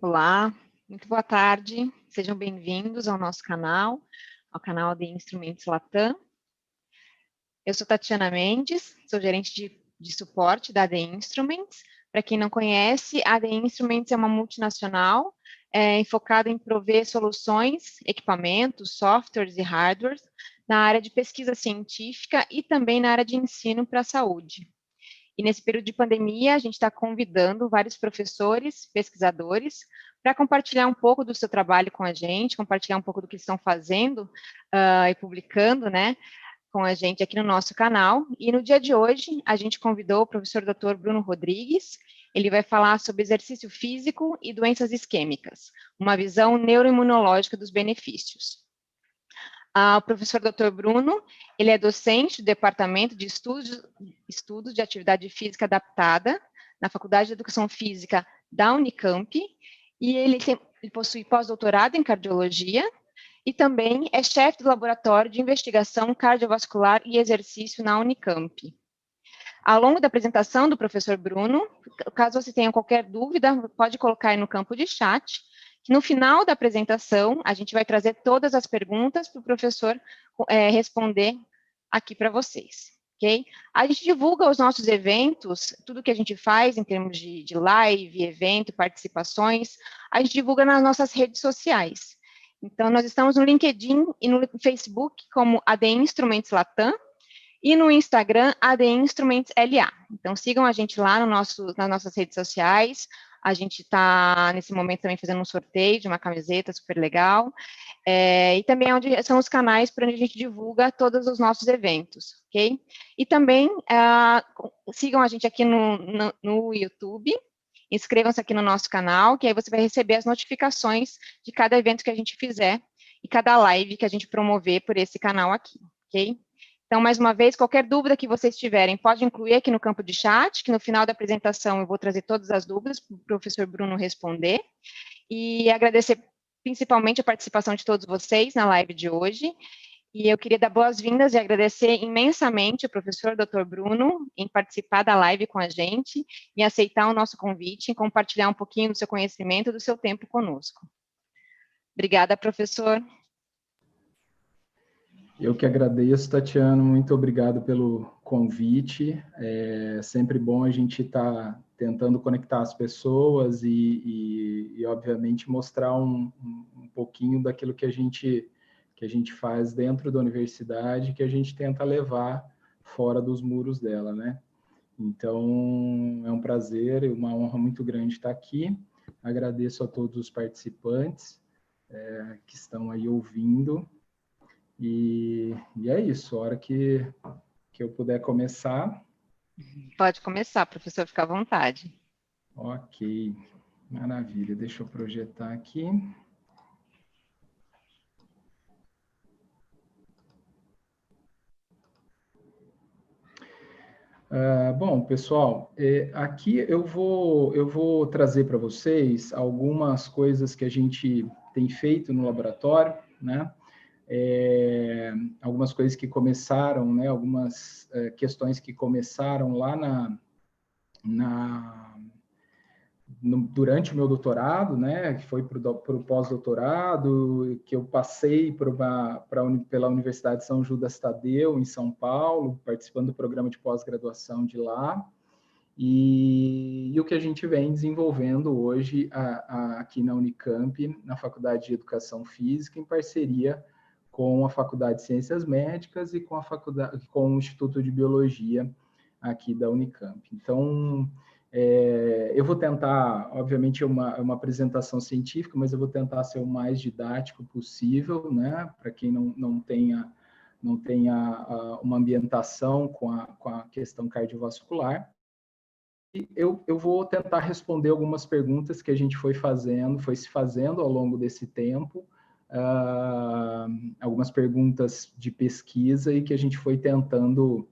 Olá, muito boa tarde, sejam bem-vindos ao nosso canal, ao canal de Instrumentos Latam. Eu sou Tatiana Mendes, sou gerente de suporte da AD Instruments. Para quem não conhece, a AD Instruments é uma multinacional focada em prover soluções, equipamentos, softwares e hardwares na área de pesquisa científica e também na área de ensino para a saúde. E nesse período de pandemia, a gente está convidando vários professores, pesquisadores, para compartilhar um pouco do seu trabalho com a gente, compartilhar um pouco do que estão fazendo e publicando, né, com a gente aqui no nosso canal. E no dia de hoje, a gente convidou o professor Dr. Bruno Rodrigues. Ele vai falar sobre exercício físico e doenças isquêmicas, uma visão neuroimunológica dos benefícios. O professor Dr. Bruno, ele é docente do Departamento de Estudos de Atividade Física Adaptada, na Faculdade de Educação Física da Unicamp, e ele possui pós-doutorado em cardiologia, e também é chefe do Laboratório de Investigação Cardiovascular e Exercício na Unicamp. Ao longo da apresentação do professor Bruno, caso você tenha qualquer dúvida, pode colocar aí no campo de chat, que no final da apresentação, a gente vai trazer todas as perguntas para o professor responder aqui para vocês, ok? A gente divulga os nossos eventos, tudo que a gente faz em termos de live, evento, participações, a gente divulga nas nossas redes sociais. Então, nós estamos no LinkedIn e no Facebook como AD Instruments Latam, e no Instagram, AD Instruments LA. Então, sigam a gente lá nas nossas redes sociais. A gente está, nesse momento, também fazendo um sorteio de uma camiseta super legal. E também são os canais por onde a gente divulga todos os nossos eventos, ok? E também, sigam a gente aqui no YouTube. Inscrevam-se aqui no nosso canal, que aí você vai receber as notificações de cada evento que a gente fizer e cada live que a gente promover por esse canal aqui, ok? Então, mais uma vez, qualquer dúvida que vocês tiverem, pode incluir aqui no campo de chat, que no final da apresentação eu vou trazer todas as dúvidas para o professor Bruno responder. E agradecer principalmente a participação de todos vocês na live de hoje. E eu queria dar boas-vindas e agradecer imensamente ao professor Dr. Bruno em participar da live com a gente e aceitar o nosso convite e compartilhar um pouquinho do seu conhecimento e do seu tempo conosco. Obrigada, professor. Eu que agradeço, Tatiana, muito obrigado pelo convite. É sempre bom a gente estar tentando conectar as pessoas e obviamente, mostrar um pouquinho daquilo que a gente faz dentro da universidade, que a gente tenta levar fora dos muros dela, né? Então, é um prazer e uma honra muito grande estar aqui. Agradeço a todos os participantes que estão aí ouvindo. E é isso, a hora que eu puder começar. Pode começar, professor, fica à vontade. Ok, maravilha. Deixa eu projetar aqui. Bom, pessoal, aqui eu vou trazer para vocês algumas coisas que a gente tem feito no laboratório, né? Algumas coisas que começaram, né? Algumas questões que começaram lá durante o meu doutorado, né, que foi para o pós-doutorado, que eu passei pela Universidade de São Judas Tadeu, em São Paulo, participando do programa de pós-graduação de lá, e o que a gente vem desenvolvendo hoje aqui na Unicamp, na Faculdade de Educação Física, em parceria com a Faculdade de Ciências Médicas e com o Instituto de Biologia aqui da Unicamp. Então, eu vou tentar, obviamente, uma apresentação científica, mas eu vou tentar ser o mais didático possível, né, para quem não tenha uma ambientação com a questão cardiovascular. E eu vou tentar responder algumas perguntas que a gente foi se fazendo ao longo desse tempo, algumas perguntas de pesquisa e que a gente foi tentando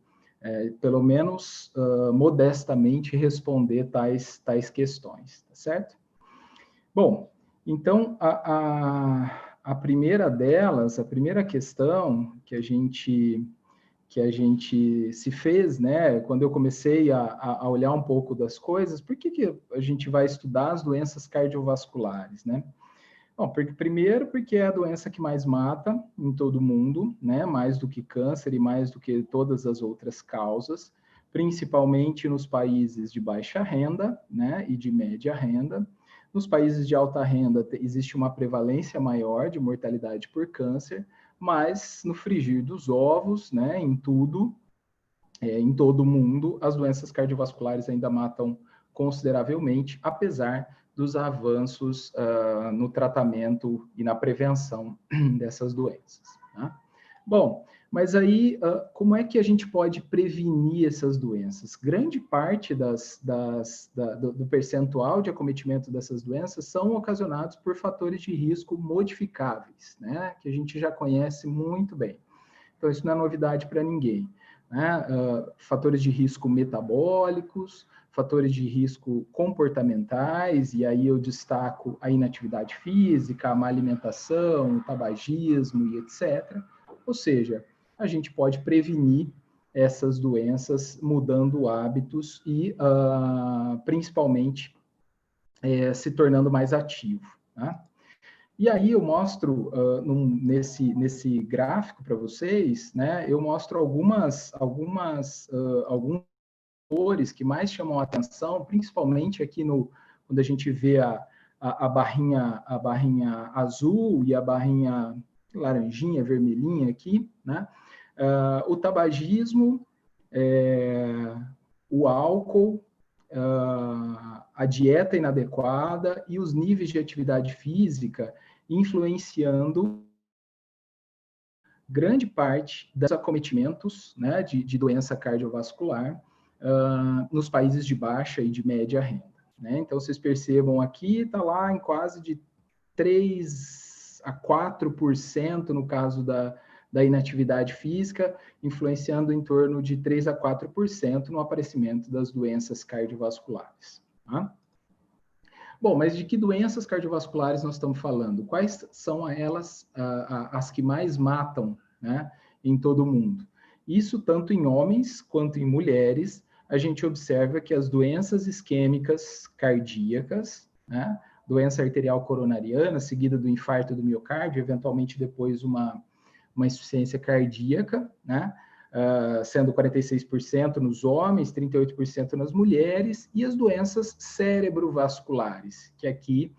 pelo menos modestamente responder tais questões, tá certo? Bom, então a primeira delas, a primeira questão que a gente que a gente se fez, né? Quando eu comecei a olhar um pouco das coisas, por que a gente vai estudar as doenças cardiovasculares, né? Bom, primeiro porque é a doença que mais mata em todo o mundo, né? Mais do que câncer e mais do que todas as outras causas, principalmente nos países de baixa renda, né? E de média renda. Nos países de alta renda existe uma prevalência maior de mortalidade por câncer, mas no frigir dos ovos, né? Em tudo, em todo o mundo, as doenças cardiovasculares ainda matam consideravelmente, apesar dos avanços no tratamento e na prevenção dessas doenças. Tá? Bom, mas aí, como é que a gente pode prevenir essas doenças? Grande parte do percentual de acometimento dessas doenças são ocasionados por fatores de risco modificáveis, né? Que a gente já conhece muito bem. Então, isso não é novidade para ninguém. Né? Fatores de risco metabólicos, fatores de risco comportamentais, e aí eu destaco a inatividade física, a má alimentação, o tabagismo e etc. Ou seja, a gente pode prevenir essas doenças mudando hábitos e, principalmente, se tornando mais ativo. Tá? E aí eu mostro nesse gráfico para vocês, né? Eu mostro alguns fatores que mais chamam a atenção, principalmente aqui quando a gente vê a barrinha azul e a barrinha laranjinha, vermelhinha aqui, né? O tabagismo, o álcool, a dieta inadequada e os níveis de atividade física influenciando grande parte dos acometimentos, né, de doença cardiovascular nos países de baixa e de média renda. Né? Então, vocês percebam aqui, está lá em quase de 3 a 4% no caso da inatividade física, influenciando em torno de 3 a 4% no aparecimento das doenças cardiovasculares. Tá? Bom, mas de que doenças cardiovasculares nós estamos falando? Quais são elas as que mais matam, né, em todo o mundo? Isso tanto em homens quanto em mulheres, a gente observa que as doenças isquêmicas cardíacas, né, doença arterial coronariana, seguida do infarto do miocárdio, eventualmente depois uma insuficiência cardíaca, né, sendo 46% nos homens, 38% nas mulheres, e as doenças cerebrovasculares, que aqui,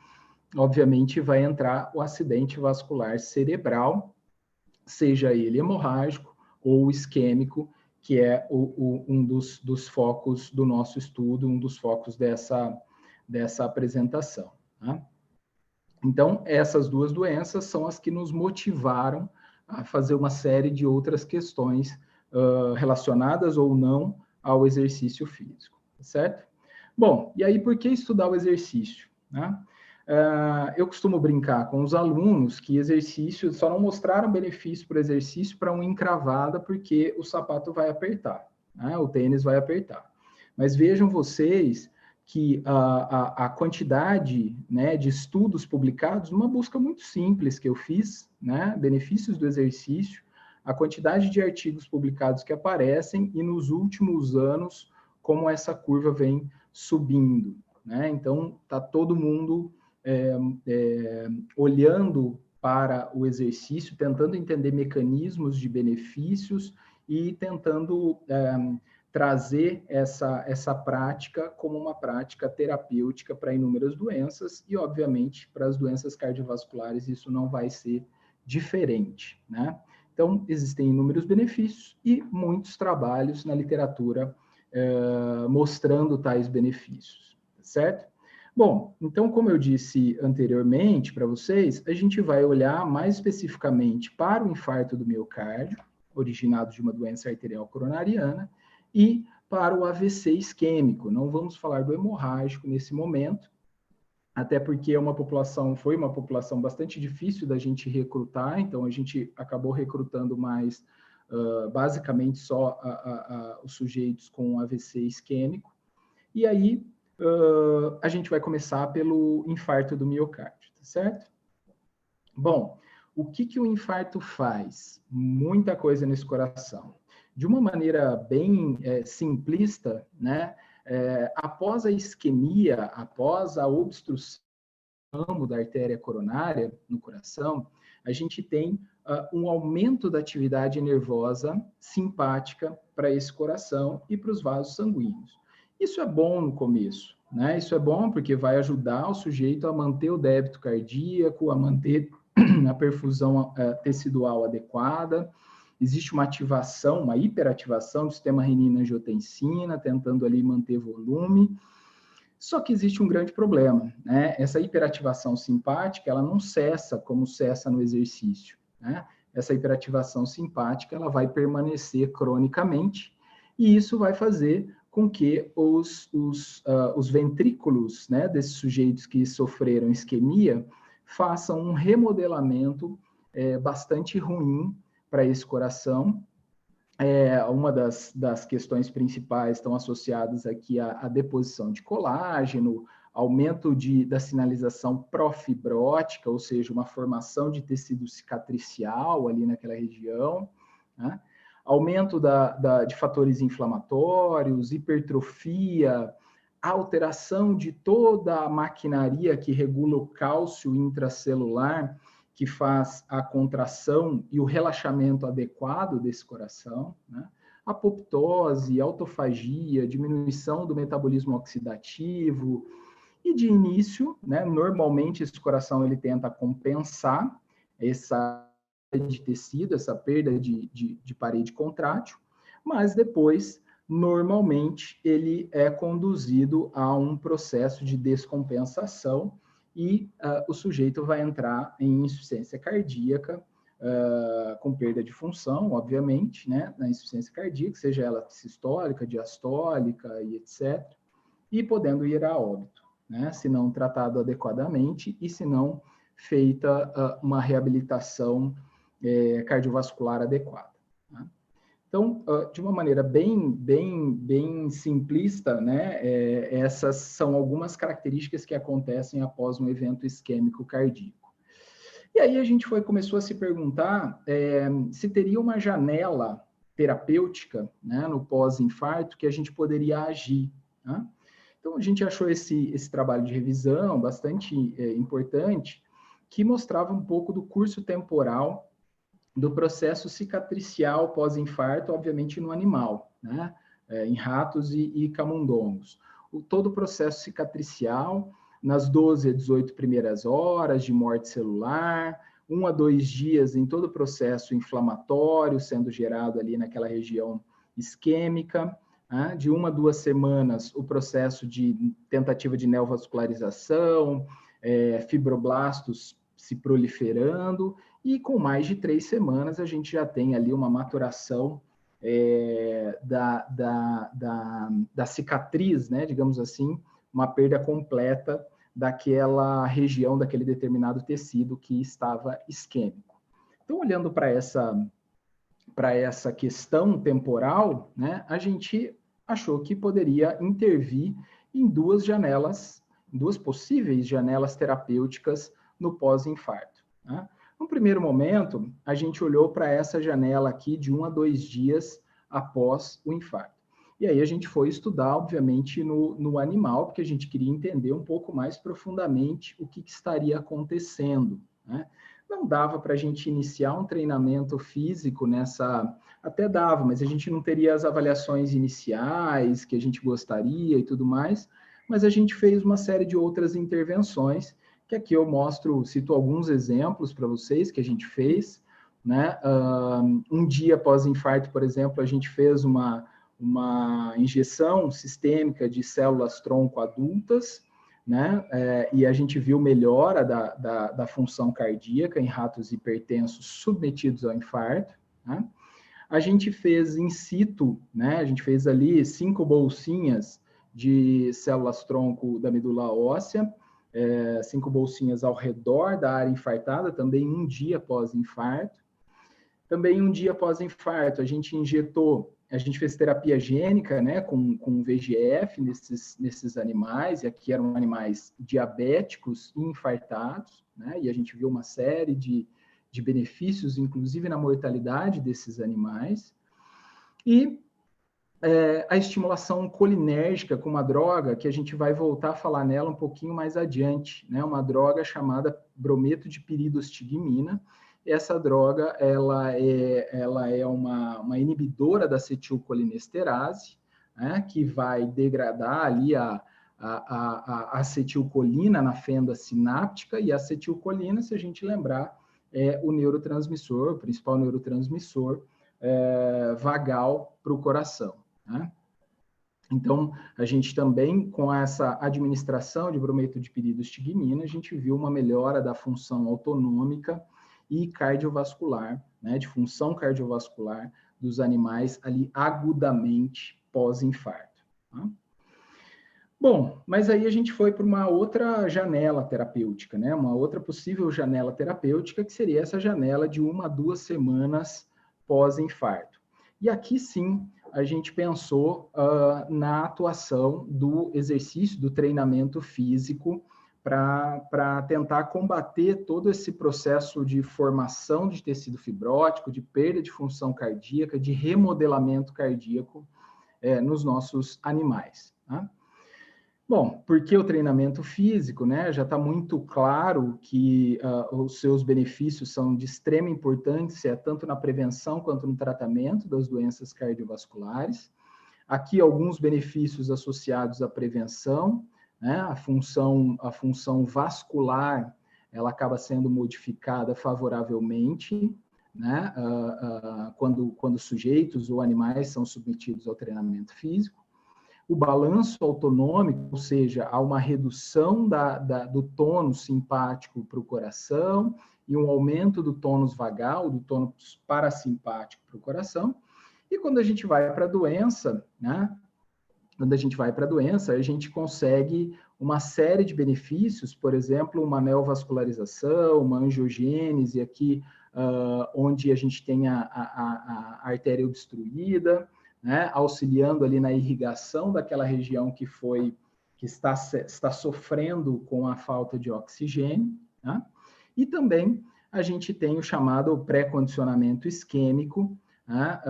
obviamente, vai entrar o acidente vascular cerebral, seja ele hemorrágico ou isquêmico, que é um dos focos do nosso estudo, um dos focos dessa apresentação. Tá? Então, essas duas doenças são as que nos motivaram a fazer uma série de outras questões relacionadas ou não ao exercício físico, certo? Bom, e aí por que estudar o exercício? Né? Eu costumo brincar com os alunos que exercício, só não mostraram benefício para o exercício para uma encravada, porque o sapato vai apertar, né? O tênis vai apertar. Mas vejam vocês que a quantidade, né, de estudos publicados, uma busca muito simples que eu fiz, né, benefícios do exercício, a quantidade de artigos publicados que aparecem e nos últimos anos como essa curva vem subindo. Né? Então, está todo mundo olhando para o exercício, tentando entender mecanismos de benefícios e tentando trazer essa prática como uma prática terapêutica para inúmeras doenças e, obviamente, para as doenças cardiovasculares isso não vai ser diferente, né? Então, existem inúmeros benefícios e muitos trabalhos na literatura mostrando tais benefícios, certo? Bom, então, como eu disse anteriormente para vocês, a gente vai olhar mais especificamente para o infarto do miocárdio, originado de uma doença arterial coronariana, e para o AVC isquêmico. Não vamos falar do hemorrágico nesse momento, até porque foi uma população bastante difícil da gente recrutar, então a gente acabou recrutando mais, basicamente, só os sujeitos com AVC isquêmico. E aí, a gente vai começar pelo infarto do miocárdio, tá certo? Bom, o que o infarto faz? Muita coisa nesse coração. de uma maneira bem simplista, né, após a isquemia, após a obstrução da artéria coronária no coração, a gente tem um aumento da atividade nervosa simpática para esse coração e para os vasos sanguíneos. Isso é bom no começo, né? Isso é bom porque vai ajudar o sujeito a manter o débito cardíaco, a manter a perfusão tecidual adequada. Existe uma ativação, uma hiperativação do sistema renina-angiotensina, tentando ali manter volume. Só que existe um grande problema, né? Essa hiperativação simpática, ela não cessa como cessa no exercício, né? Essa hiperativação simpática, ela vai permanecer cronicamente, e isso vai fazer com que os ventrículos, né, desses sujeitos que sofreram isquemia façam um remodelamento bastante ruim para esse coração. Uma das questões principais estão associadas aqui à deposição de colágeno, aumento da sinalização profibrótica, ou seja, uma formação de tecido cicatricial ali naquela região, né? Aumento de fatores inflamatórios, hipertrofia, alteração de toda a maquinaria que regula o cálcio intracelular, que faz a contração e o relaxamento adequado desse coração, né? Apoptose, autofagia, diminuição do metabolismo oxidativo, e de início, né, normalmente esse coração ele tenta compensar essa perda de tecido, essa perda de parede contrátil, mas depois, normalmente, ele é conduzido a um processo de descompensação, e o sujeito vai entrar em insuficiência cardíaca, com perda de função, obviamente, né, na insuficiência cardíaca, seja ela sistólica, diastólica e etc., e podendo ir a óbito, né, se não tratado adequadamente e se não feita uma reabilitação cardiovascular adequada. Né? Então, de uma maneira bem simplista, né, essas são algumas características que acontecem após um evento isquêmico cardíaco. E aí a gente começou a se perguntar se teria uma janela terapêutica, né, no pós-infarto que a gente poderia agir. Né? Então, a gente achou esse trabalho de revisão bastante importante, que mostrava um pouco do curso temporal do processo cicatricial pós-infarto, obviamente no animal, né? Em ratos e camundongos. Todo o processo cicatricial, nas 12 a 18 primeiras horas de morte celular, 1 a 2 dias em todo o processo inflamatório sendo gerado ali naquela região isquêmica, né? De 1 a 2 semanas o processo de tentativa de neovascularização, fibroblastos se proliferando, e com mais de 3 semanas a gente já tem ali uma maturação da cicatriz, né, digamos assim, uma perda completa daquela região, daquele determinado tecido que estava isquêmico. Então, olhando para essa questão temporal, né, a gente achou que poderia intervir em 2 janelas, 2 possíveis janelas terapêuticas no pós-infarto. Né? No primeiro momento, a gente olhou para essa janela aqui de 1 a 2 dias após o infarto. E aí a gente foi estudar, obviamente, no animal, porque a gente queria entender um pouco mais profundamente o que estaria acontecendo. Né? Não dava para a gente iniciar um treinamento físico até dava, mas a gente não teria as avaliações iniciais que a gente gostaria e tudo mais, mas a gente fez uma série de outras intervenções, que aqui eu cito alguns exemplos para vocês que a gente fez, né? Um dia após infarto, por exemplo, a gente fez uma injeção sistêmica de células tronco adultas, né? E a gente viu melhora da função cardíaca em ratos hipertensos submetidos ao infarto, né? A gente fez in situ, né? A gente fez ali 5 bolsinhas de células tronco da medula óssea, 5 bolsinhas ao redor da área infartada, também um dia após infarto. Também um dia após infarto, a gente fez terapia gênica, né, com VEGF nesses animais, e aqui eram animais diabéticos e infartados, né, e a gente viu uma série de benefícios, inclusive na mortalidade desses animais. E a estimulação colinérgica com uma droga, que a gente vai voltar a falar nela um pouquinho mais adiante, né? Uma droga chamada brometo de piridostigmina. Essa droga, ela é uma inibidora da acetilcolinesterase, né? Que vai degradar ali a acetilcolina na fenda sináptica, e a acetilcolina, se a gente lembrar, é o neurotransmissor, o principal neurotransmissor vagal para o coração. Né? Então, a gente também, com essa administração de brometo de piridostigmina, a gente viu uma melhora da função autonômica e cardiovascular, né, de função cardiovascular dos animais ali agudamente pós-infarto. Tá? Bom, mas aí a gente foi para uma outra janela terapêutica, né? Uma outra possível janela terapêutica, que seria essa janela de 1 a 2 semanas pós-infarto. E aqui sim, a gente pensou na atuação do exercício, do treinamento físico, para tentar combater todo esse processo de formação de tecido fibrótico, de perda de função cardíaca, de remodelamento cardíaco nos nossos animais. Tá? Bom, porque o treinamento físico, né, já está muito claro que os seus benefícios são de extrema importância, tanto na prevenção quanto no tratamento das doenças cardiovasculares. Aqui alguns benefícios associados à prevenção, né, a função vascular, ela acaba sendo modificada favoravelmente, né, quando sujeitos ou animais são submetidos ao treinamento físico. O balanço autonômico, ou seja, há uma redução do tônus simpático para o coração e um aumento do tônus vagal, do tônus parasimpático para o coração. E quando a gente vai para a doença, né? Quando a gente vai para a doença, a gente consegue uma série de benefícios, por exemplo, uma neovascularização, uma angiogênese aqui, onde a gente tem a artéria obstruída, né, auxiliando ali na irrigação daquela região que está sofrendo com a falta de oxigênio, né? E também a gente tem o chamado pré-condicionamento isquêmico, né,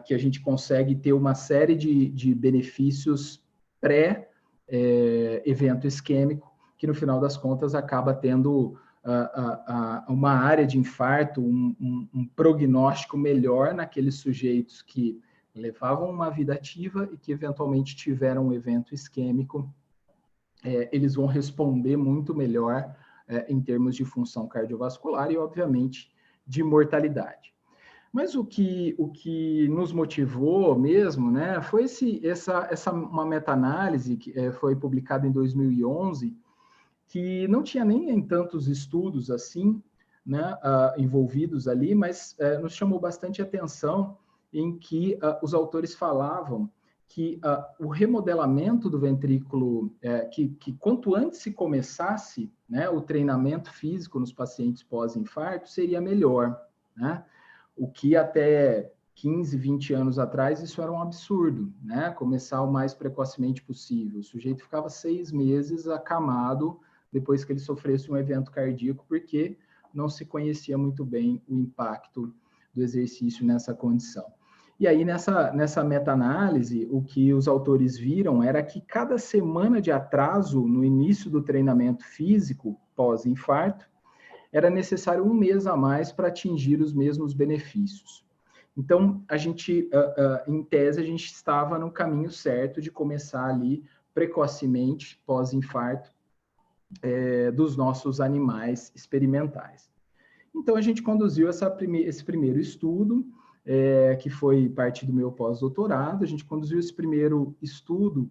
que a gente consegue ter uma série de benefícios pré-evento isquêmico, que no final das contas acaba tendo uma área de infarto, um prognóstico melhor naqueles sujeitos que levavam uma vida ativa e que eventualmente tiveram um evento isquêmico, eles vão responder muito melhor em termos de função cardiovascular e, obviamente, de mortalidade. Mas o que nos motivou mesmo, né, foi uma meta-análise que foi publicada em 2011, que não tinha nem tantos estudos assim, né, envolvidos ali, mas nos chamou bastante atenção em que os autores falavam que o remodelamento do ventrículo, que quanto antes se começasse, né, o treinamento físico nos pacientes pós-infarto, seria melhor, né? O que até 15, 20 anos atrás, isso era um absurdo, né? Começar o mais precocemente possível. O sujeito ficava 6 meses acamado depois que ele sofresse um evento cardíaco, porque não se conhecia muito bem o impacto do exercício nessa condição. E aí, nessa meta-análise, o que os autores viram era que cada semana de atraso no início do treinamento físico pós-infarto era necessário 1 mês a mais para atingir os mesmos benefícios. Então, a gente, em tese, a gente estava no caminho certo de começar ali precocemente pós-infarto dos nossos animais experimentais. Então, a gente conduziu esse primeiro estudo, que foi parte do meu pós-doutorado. A gente conduziu esse primeiro estudo,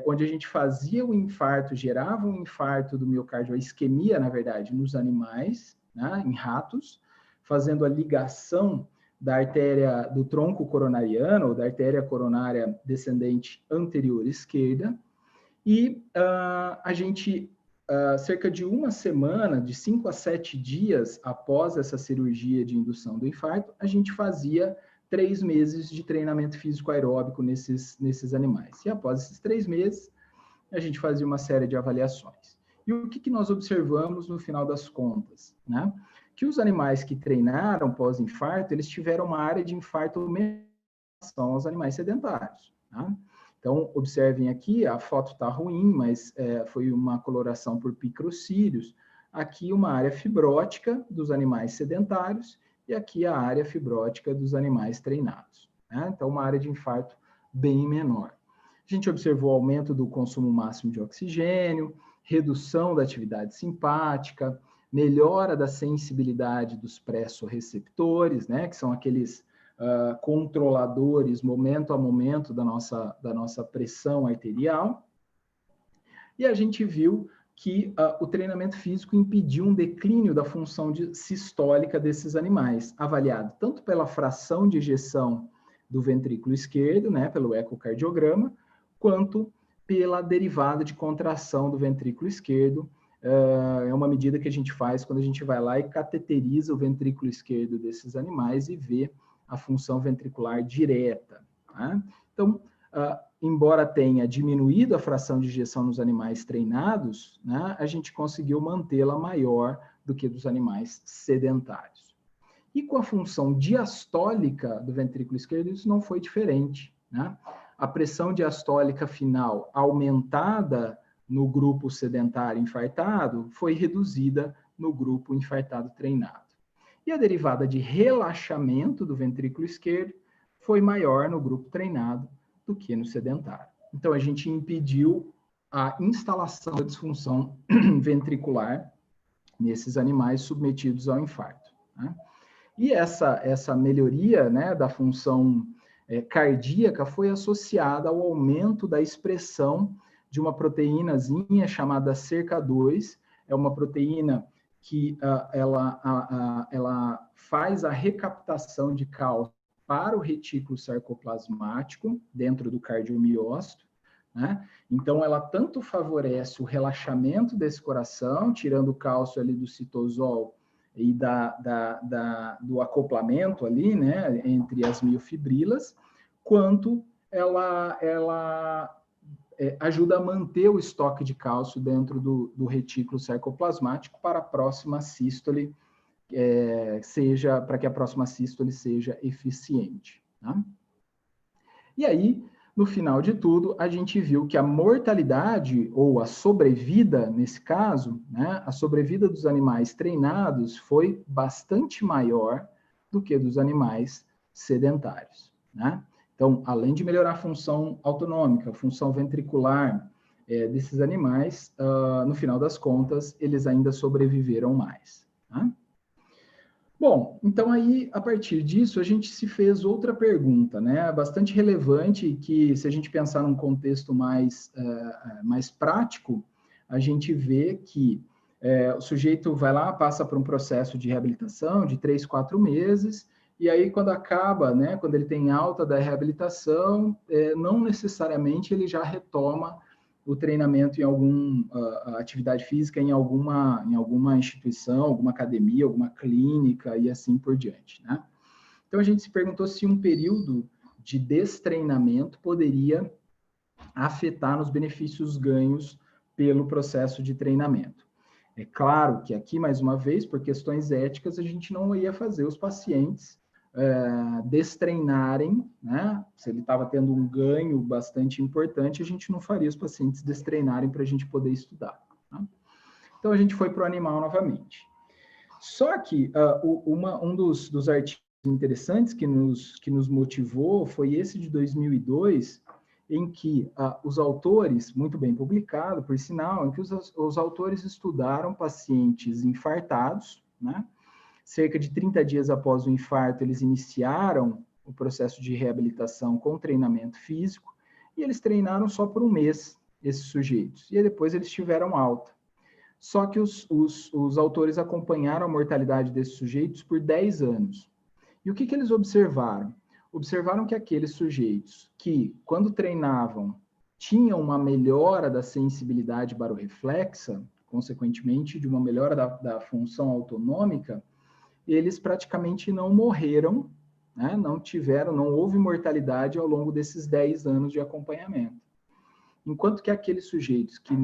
onde a gente fazia o infarto, gerava um infarto do miocárdio, a isquemia, na verdade, nos animais, né, em ratos, fazendo a ligação da artéria do tronco coronariano, ou da artéria coronária descendente anterior esquerda, e a gente, cerca de 1 semana, de 5 a 7 dias após essa cirurgia de indução do infarto, a gente fazia 3 meses de treinamento físico aeróbico nesses animais. E após esses 3 meses, a gente fazia uma série de avaliações. E o que nós observamos no final das contas, né? Que os animais que treinaram pós-infarto, eles tiveram uma área de infarto menor aos animais sedentários. Tá? Então, observem aqui, a foto está ruim, mas foi uma coloração por picrocílios. Aqui uma área fibrótica dos animais sedentários e aqui a área fibrótica dos animais treinados. Né? Então, uma área de infarto bem menor. A gente observou aumento do consumo máximo de oxigênio, redução da atividade simpática, melhora da sensibilidade dos pressorreceptores, né, que são aqueles controladores momento a momento da nossa pressão arterial. E a gente viu que o treinamento físico impediu um declínio da função sistólica desses animais, avaliado tanto pela fração de ejeção do ventrículo esquerdo, né, pelo ecocardiograma, quanto pela derivada de contração do ventrículo esquerdo. É uma medida que a gente faz quando a gente vai lá e cateteriza o ventrículo esquerdo desses animais e vê a função ventricular direta. Tá? Então, embora tenha diminuído a fração de ejeção nos animais treinados, né, a gente conseguiu mantê-la maior do que dos animais sedentários. E com a função diastólica do ventrículo esquerdo, isso não foi diferente. Né? A pressão diastólica final aumentada no grupo sedentário infartado foi reduzida no grupo infartado treinado. E a derivada de relaxamento do ventrículo esquerdo foi maior no grupo treinado do que no sedentário. Então, a gente impediu a instalação da disfunção ventricular nesses animais submetidos ao infarto. Né? E essa melhoria, né, da função cardíaca foi associada ao aumento da expressão de uma proteínazinha chamada SERCA2, é uma proteína que ela faz a recaptação de cálcio para o retículo sarcoplasmático dentro do cardiomiócito, né? Então, ela tanto favorece o relaxamento desse coração, tirando o cálcio ali do citosol e do acoplamento ali, né, entre as miofibrilas, quanto ela ajuda a manter o estoque de cálcio dentro do retículo sarcoplasmático para a próxima sístole, para que a próxima sístole seja eficiente. Tá? E aí, no final de tudo, a gente viu que a mortalidade, ou a sobrevida, nesse caso, né, a sobrevida dos animais treinados foi bastante maior do que dos animais sedentários. Né? Então, além de melhorar a função autonômica, a função ventricular desses animais, no final das contas, eles ainda sobreviveram mais. Tá? Bom, então aí, a partir disso, a gente se fez outra pergunta, né, bastante relevante, que se a gente pensar num contexto mais prático, a gente vê que o sujeito vai lá, passa por um processo de reabilitação de 3, 4 meses, e aí quando acaba, né, quando ele tem alta da reabilitação, não necessariamente ele já retoma o treinamento em alguma atividade física, em alguma instituição, alguma academia, alguma clínica e assim por diante, né? Então, a gente se perguntou se um período de destreinamento poderia afetar nos benefícios ganhos pelo processo de treinamento. É claro que aqui, mais uma vez, por questões éticas, a gente não ia fazer os pacientes destreinarem, né? Se ele estava tendo um ganho bastante importante, a gente não faria os pacientes destreinarem para a gente poder estudar. Tá? Então, a gente foi para o animal novamente. Só que um dos artigos interessantes que nos motivou foi esse de 2002, em que os autores, muito bem publicado, por sinal, em que os autores estudaram pacientes infartados, né? Cerca de 30 dias após o infarto, eles iniciaram o processo de reabilitação com treinamento físico, e eles treinaram só por um mês, esses sujeitos, e depois eles tiveram alta. Só que os autores acompanharam a mortalidade desses sujeitos por 10 anos. E o que eles observaram? Observaram que aqueles sujeitos que, quando treinavam, tinham uma melhora da sensibilidade barorreflexa, consequentemente de uma melhora da função autonômica, eles praticamente não morreram, né? Não houve mortalidade ao longo desses 10 anos de acompanhamento. Enquanto que aqueles sujeitos que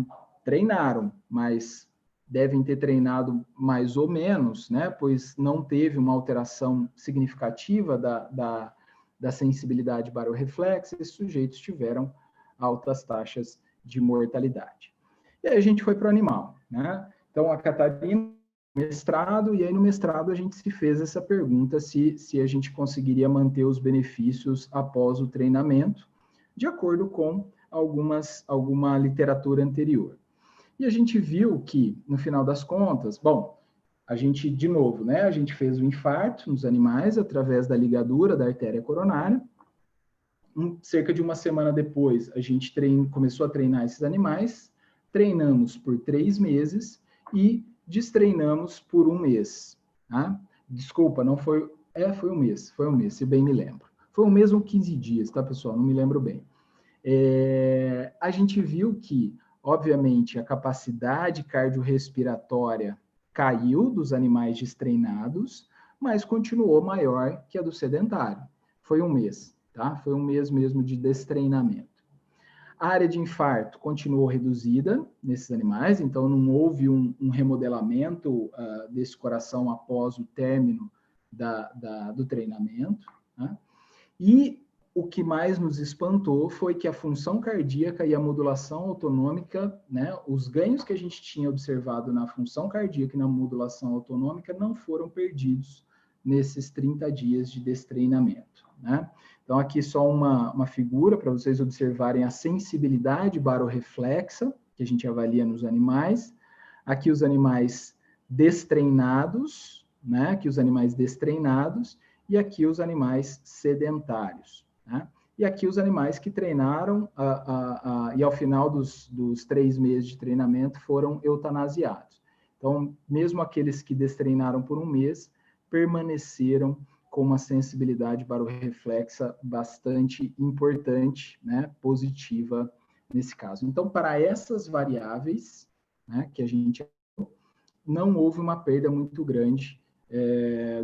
treinaram, mas devem ter treinado mais ou menos, né? Pois não teve uma alteração significativa da da sensibilidade barorreflexa, esses sujeitos tiveram altas taxas de mortalidade. E aí a gente foi para o animal, né? Então, a Catarina, mestrado, e aí no mestrado a gente se fez essa pergunta se a gente conseguiria manter os benefícios após o treinamento, de acordo com alguma literatura anterior. E a gente viu que, no final das contas, bom, a gente, de novo, né, a gente fez o infarto nos animais através da ligadura da artéria coronária. Cerca de uma semana depois, a gente começou a treinar esses animais, treinamos por 3 meses e destreinamos por 1 mês. Tá? Desculpa, não foi... foi um mês, se bem me lembro. Foi 1 mês ou 15 dias, tá, pessoal? Não me lembro bem. A gente viu que, obviamente, a capacidade cardiorrespiratória caiu dos animais destreinados, mas continuou maior que a do sedentário. Foi 1 mês, tá? Foi 1 mês mesmo de destreinamento. A área de infarto continuou reduzida nesses animais, então não houve um remodelamento desse coração após o término do treinamento. Né? E o que mais nos espantou foi que a função cardíaca e a modulação autonômica, né, os ganhos que a gente tinha observado na função cardíaca e na modulação autonômica não foram perdidos nesses 30 dias de destreinamento. Né? Então, aqui só uma figura para vocês observarem a sensibilidade barorreflexa, que a gente avalia nos animais. Aqui os animais destreinados, né? Aqui os animais destreinados, e aqui os animais sedentários. Né? E aqui os animais que treinaram e ao final dos 3 meses de treinamento foram eutanasiados. Então, mesmo aqueles que destreinaram por 1 mês, permaneceram com uma sensibilidade barorreflexa bastante importante, né, positiva nesse caso. Então, para essas variáveis, né, que a gente não houve uma perda muito grande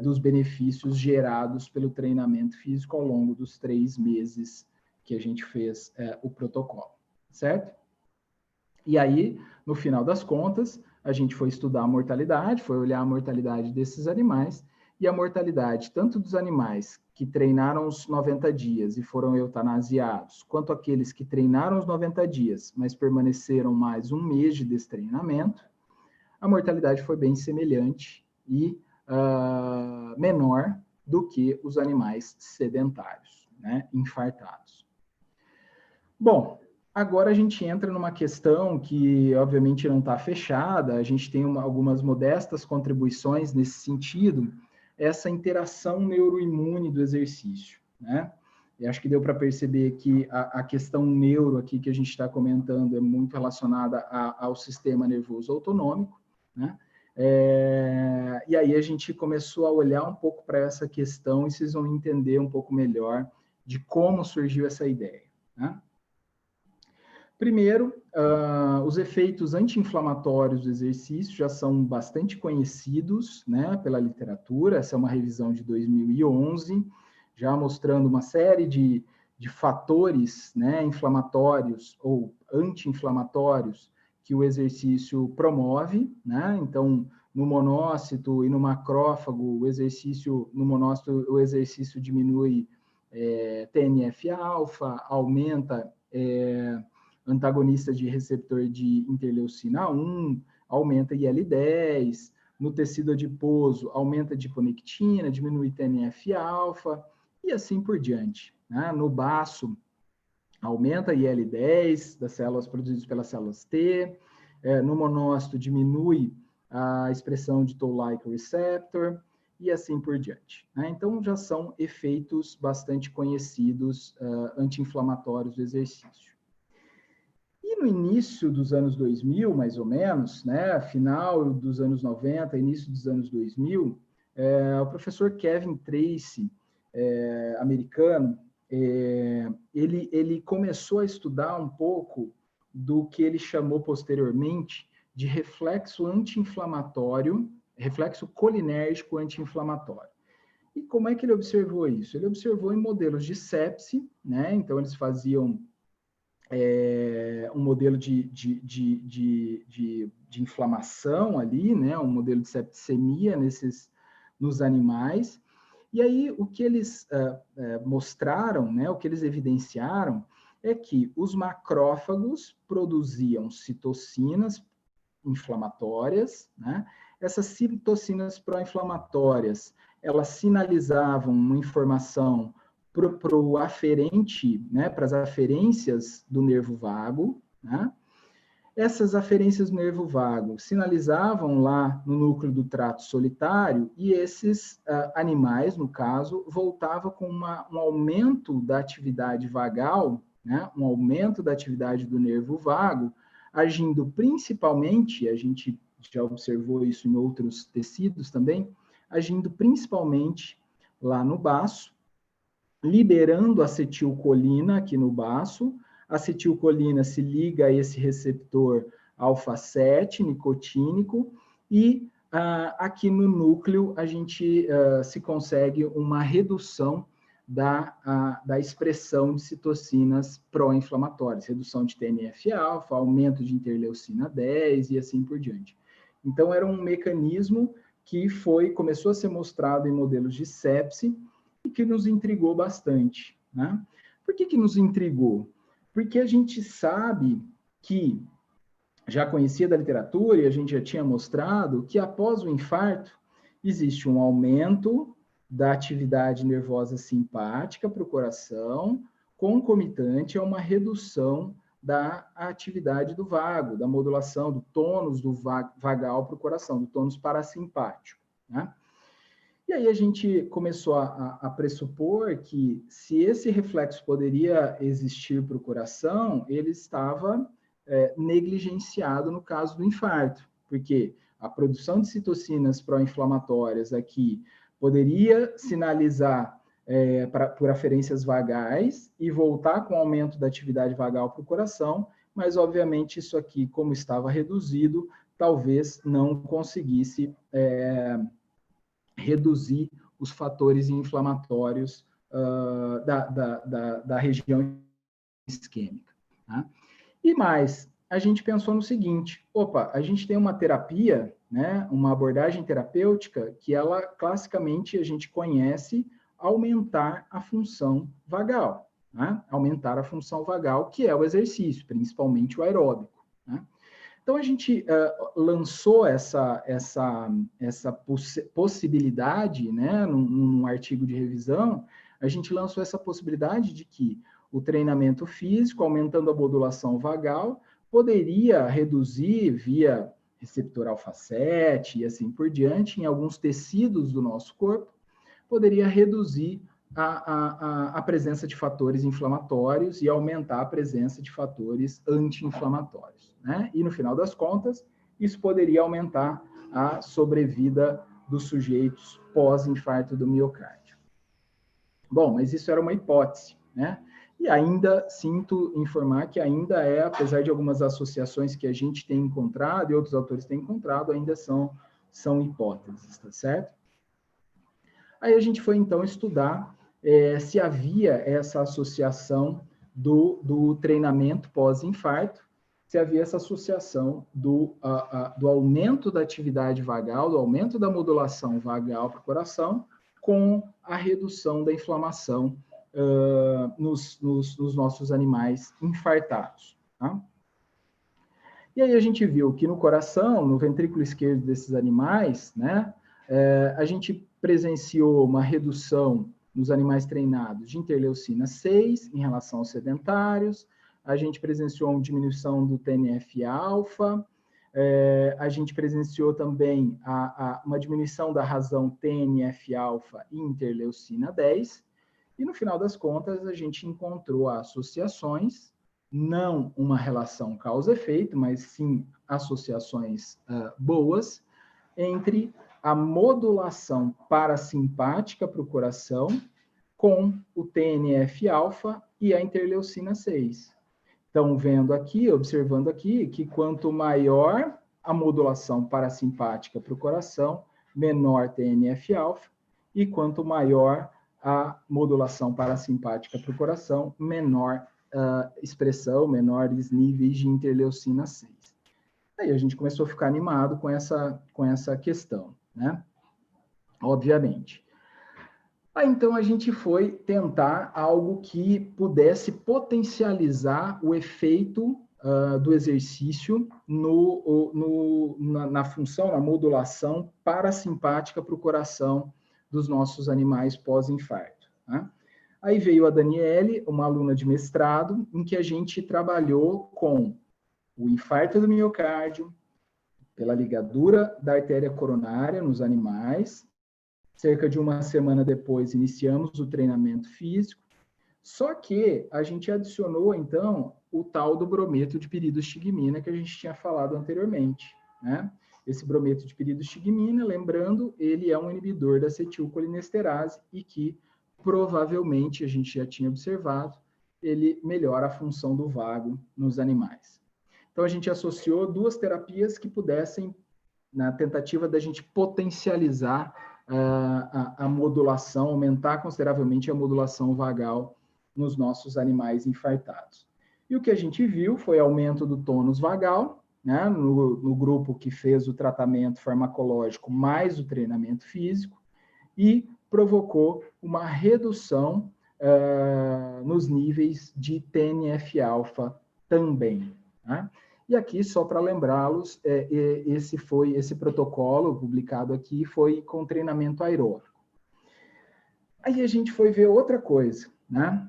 dos benefícios gerados pelo treinamento físico ao longo dos 3 meses que a gente fez o protocolo, certo? E aí, no final das contas, a gente foi estudar a mortalidade, foi olhar a mortalidade desses animais, e a mortalidade tanto dos animais que treinaram os 90 dias e foram eutanasiados, quanto aqueles que treinaram os 90 dias, mas permaneceram mais 1 mês de destreinamento, a mortalidade foi bem semelhante e menor do que os animais sedentários, né, infartados. Bom, agora a gente entra numa questão que, obviamente, não está fechada, a gente tem algumas modestas contribuições nesse sentido, essa interação neuroimune do exercício, né? E acho que deu para perceber que a questão neuro aqui que a gente está comentando é muito relacionada ao sistema nervoso autonômico, né? E aí a gente começou a olhar um pouco para essa questão e vocês vão entender um pouco melhor de como surgiu essa ideia, né? Primeiro, os efeitos anti-inflamatórios do exercício já são bastante conhecidos, né, pela literatura. Essa é uma revisão de 2011, já mostrando uma série de fatores, né, inflamatórios ou anti-inflamatórios que o exercício promove, né? Então, no monócito e no macrófago, no monócito, o exercício diminui TNF-alfa, aumenta antagonista de receptor de interleucina 1, aumenta IL-10, no tecido adiposo, aumenta adiponectina, diminui TNF-alfa, e assim por diante. Né? No baço, aumenta IL-10 das células produzidas pelas células T, no monócito diminui a expressão de Toll-like receptor, e assim por diante. Né? Então, já são efeitos bastante conhecidos anti-inflamatórios do exercício. E no início dos anos 2000, mais ou menos, né, final dos anos 90, início dos anos 2000, o professor Kevin Tracy, americano, ele começou a estudar um pouco do que ele chamou posteriormente de reflexo anti-inflamatório, reflexo colinérgico anti-inflamatório. E como é que ele observou isso? Ele observou em modelos de sepse, né? Então eles faziam um modelo de inflamação ali, né? Um modelo de septicemia nos animais, E aí, o que eles mostraram, né, o que eles evidenciaram, é que os macrófagos produziam citocinas inflamatórias, né? Essas citocinas pró-inflamatórias, elas sinalizavam uma informação para o aferente, né, para as aferências do nervo vago, né? Essas aferências do nervo vago sinalizavam lá no núcleo do trato solitário e esses animais, no caso, voltavam com um aumento da atividade vagal, né, um aumento da atividade do nervo vago, agindo principalmente, a gente já observou isso em outros tecidos também, agindo principalmente lá no baço, liberando acetilcolina aqui no baço. A acetilcolina se liga a esse receptor alfa-7 nicotínico e aqui no núcleo a gente se consegue uma redução da expressão de citocinas pró-inflamatórias, redução de TNF-alfa, aumento de interleucina 10 e assim por diante. Então, era um mecanismo que começou a ser mostrado em modelos de sepse e que nos intrigou bastante, né? Por que nos intrigou? Porque a gente sabe que, já conhecia da literatura e a gente já tinha mostrado que após o infarto existe um aumento da atividade nervosa simpática para o coração, concomitante a uma redução da atividade do vago, da modulação do tônus do vagal para o coração, do tônus parasimpático, né? E aí a gente começou a pressupor que se esse reflexo poderia existir para o coração, ele estava negligenciado no caso do infarto, porque a produção de citocinas pró-inflamatórias aqui poderia sinalizar por aferências vagais e voltar com o aumento da atividade vagal para o coração, mas obviamente isso aqui, como estava reduzido, talvez não conseguisse reduzir os fatores inflamatórios da região isquêmica. Tá? E mais, a gente pensou no seguinte, a gente tem uma terapia, né, uma abordagem terapêutica que ela, classicamente, a gente conhece aumentar a função vagal, né? Aumentar a função vagal, que é o exercício, principalmente o aeróbico, né? Então, a gente lançou essa possibilidade, né, num artigo de revisão, a gente lançou essa possibilidade de que o treinamento físico, aumentando a modulação vagal, poderia reduzir via receptor alfa-7 e assim por diante, em alguns tecidos do nosso corpo, poderia reduzir a presença de fatores inflamatórios e aumentar a presença de fatores anti-inflamatórios, né? E no final das contas, isso poderia aumentar a sobrevida dos sujeitos pós-infarto do miocárdio. Bom, mas isso era uma hipótese, né? E ainda sinto informar que ainda apesar de algumas associações que a gente tem encontrado e outros autores têm encontrado, ainda são hipóteses, tá certo? Aí a gente foi, então, estudar se havia essa associação do treinamento pós-infarto, se havia essa associação do aumento da atividade vagal, do aumento da modulação vagal para o coração, com a redução da inflamação nos nossos animais infartados. Tá? E aí a gente viu que no coração, no ventrículo esquerdo desses animais, né, a gente presenciou uma redução nos animais treinados de interleucina 6 em relação aos sedentários, a gente presenciou uma diminuição do TNF-alfa, a gente presenciou também uma diminuição da razão TNF-alfa e interleucina 10, e no final das contas a gente encontrou associações, não uma relação causa-efeito, mas sim associações boas entre a modulação parasimpática para o coração com o TNF-alfa e a interleucina 6. Então, observando aqui, que quanto maior a modulação parasimpática para o coração, menor TNF-alfa, e quanto maior a modulação parasimpática para o coração, menor expressão, menores níveis de interleucina 6. Aí a gente começou a ficar animado com essa questão, né? Obviamente. Então a gente foi tentar algo que pudesse potencializar o efeito do exercício na função, na modulação parasimpática para o coração dos nossos animais pós-infarto. Né? Aí veio a Daniele, uma aluna de mestrado, em que a gente trabalhou com o infarto do miocárdio, pela ligadura da artéria coronária nos animais. Cerca de uma semana depois, iniciamos o treinamento físico, só que a gente adicionou, então, o tal do brometo de piridostigmina que a gente tinha falado anteriormente, né? Esse brometo de piridostigmina, lembrando, ele é um inibidor da acetilcolinesterase e que, provavelmente, a gente já tinha observado, ele melhora a função do vago nos animais. Então, a gente associou duas terapias que pudessem, na tentativa da gente potencializar a modulação, aumentar consideravelmente a modulação vagal nos nossos animais infartados. E o que a gente viu foi aumento do tônus vagal, né, no grupo que fez o tratamento farmacológico mais o treinamento físico, e provocou uma redução nos níveis de TNF-alfa também. Né? E aqui, só para lembrá-los, esse protocolo publicado aqui foi com treinamento aeróbico. Aí a gente foi ver outra coisa, né?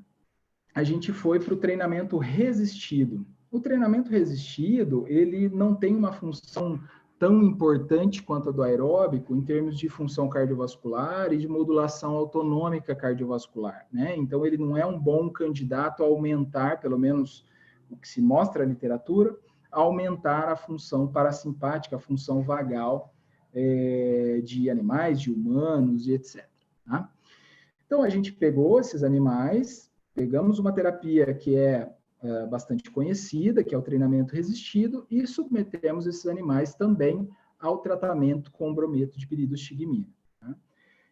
A gente foi para o treinamento resistido. O treinamento resistido, ele não tem uma função tão importante quanto a do aeróbico em termos de função cardiovascular e de modulação autonômica cardiovascular, né? Então, ele não é um bom candidato a aumentar, pelo menos o que se mostra na literatura, aumentar a função parasimpática, a função vagal de animais, de humanos e etc. Tá? Então, a gente pegou esses animais, pegamos uma terapia que é bastante conhecida, que é o treinamento resistido, e submetemos esses animais também ao tratamento com brometo de piridostigmina. Tá?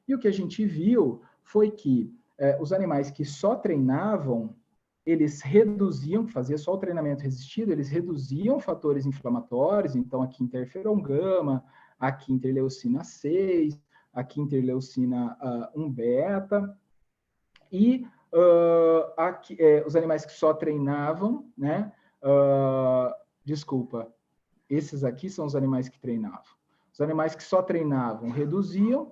E o que a gente viu foi que os animais que só treinavam, eles reduziam, fazia só o treinamento resistido, eles reduziam fatores inflamatórios, então aqui interferon gama, aqui interleucina 6, aqui interleucina 1-beta, e aqui, os animais que só treinavam, né? Desculpa, esses aqui são os animais que treinavam. Os animais que só treinavam reduziam,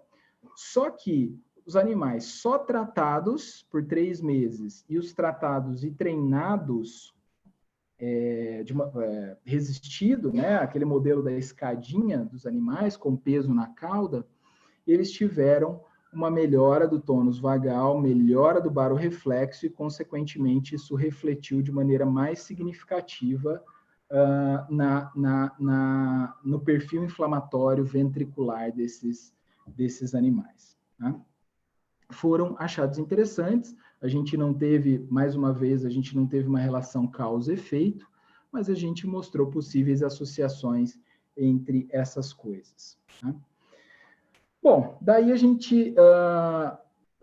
só que os animais só tratados por 3 meses e os tratados e treinados resistido, né, aquele modelo da escadinha dos animais com peso na cauda, eles tiveram uma melhora do tônus vagal, melhora do barorreflexo e, consequentemente, isso refletiu de maneira mais significativa no perfil inflamatório ventricular desses animais. Né? Foram achados interessantes, a gente não teve, mais uma vez, a gente não teve uma relação causa-efeito, mas a gente mostrou possíveis associações entre essas coisas. Né? Bom, daí a gente,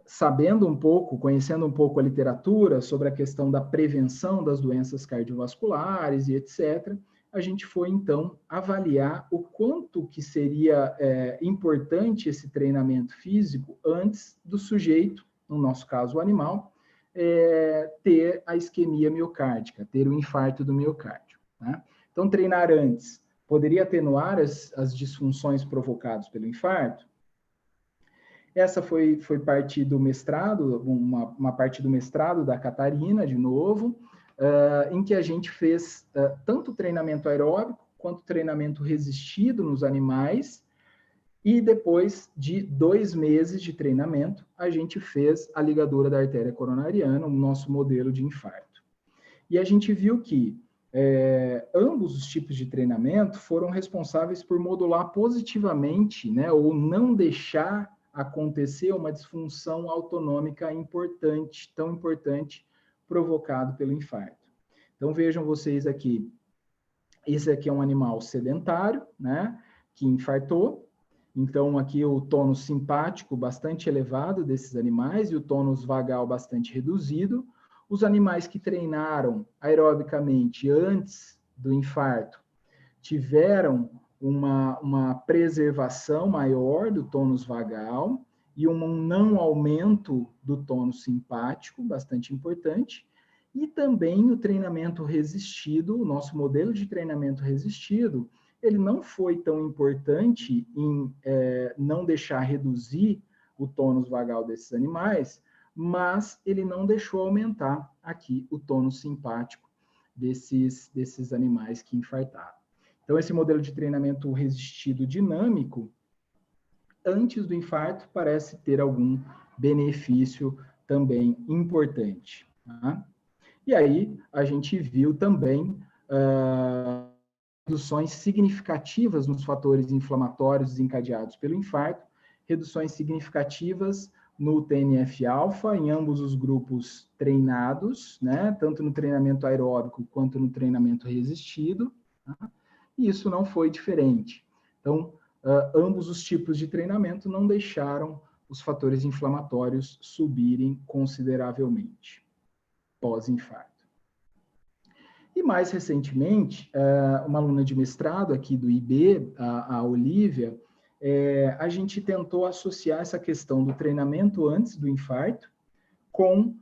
sabendo um pouco, conhecendo um pouco a literatura sobre a questão da prevenção das doenças cardiovasculares e etc., a gente foi, então, avaliar o quanto que seria importante esse treinamento físico antes do sujeito, no nosso caso o animal, ter a isquemia miocárdica, ter o infarto do miocárdio. Né? Então, treinar antes poderia atenuar as disfunções provocadas pelo infarto? Essa foi parte do mestrado, uma parte do mestrado da Catarina, de novo, em que a gente fez tanto treinamento aeróbico quanto treinamento resistido nos animais, e depois de 2 meses de treinamento, a gente fez a ligadura da artéria coronariana, o nosso modelo de infarto. E a gente viu que ambos os tipos de treinamento foram responsáveis por modular positivamente, né, ou não deixar acontecer uma disfunção autonômica importante, tão importante, provocado pelo infarto. Então, vejam vocês aqui, esse aqui é um animal sedentário, né, que infartou. Então, aqui o tônus simpático bastante elevado desses animais e o tônus vagal bastante reduzido. Os animais que treinaram aerobicamente antes do infarto tiveram uma preservação maior do tônus vagal, e um não aumento do tônus simpático, bastante importante, e também o treinamento resistido, o nosso modelo de treinamento resistido, ele não foi tão importante em não deixar reduzir o tônus vagal desses animais, mas ele não deixou aumentar aqui o tônus simpático desses animais que infartaram. Então, esse modelo de treinamento resistido dinâmico, antes do infarto, parece ter algum benefício também importante. Tá? E aí, a gente viu também reduções significativas nos fatores inflamatórios desencadeados pelo infarto, reduções significativas no TNF-alfa, em ambos os grupos treinados, né, tanto no treinamento aeróbico quanto no treinamento resistido, tá? E isso não foi diferente. Então, ambos os tipos de treinamento não deixaram os fatores inflamatórios subirem consideravelmente pós-infarto. E mais recentemente, uma aluna de mestrado aqui do IB, a Olivia, a gente tentou associar essa questão do treinamento antes do infarto com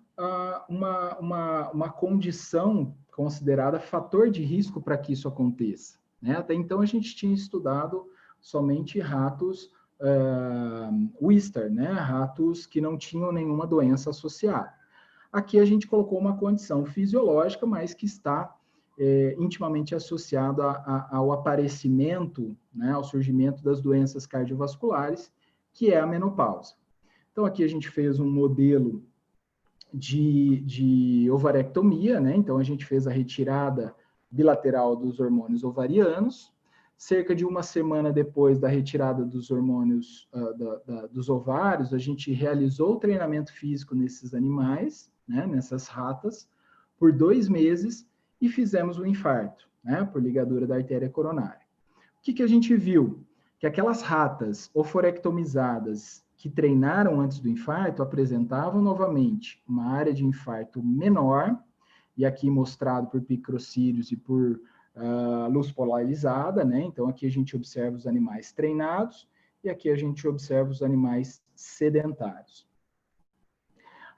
uma condição considerada fator de risco para que isso aconteça. Né? Até então, a gente tinha estudado somente ratos Wistar, né? Ratos que não tinham nenhuma doença associada. Aqui a gente colocou uma condição fisiológica, mas que está intimamente associado ao aparecimento, né, ao surgimento das doenças cardiovasculares, que é a menopausa. Então, aqui a gente fez um modelo de ovarectomia, né? Então, a gente fez a retirada bilateral dos hormônios ovarianos. Cerca de uma semana depois da retirada dos hormônios dos ovários, a gente realizou o treinamento físico nesses animais, né, nessas ratas, por 2 meses, e fizemos o infarto, né, por ligadura da artéria coronária. O que a gente viu? Que aquelas ratas oforectomizadas que treinaram antes do infarto apresentavam novamente uma área de infarto menor, e aqui mostrado por microcílios e por luz polarizada, né? Então, aqui a gente observa os animais treinados, e aqui a gente observa os animais sedentários.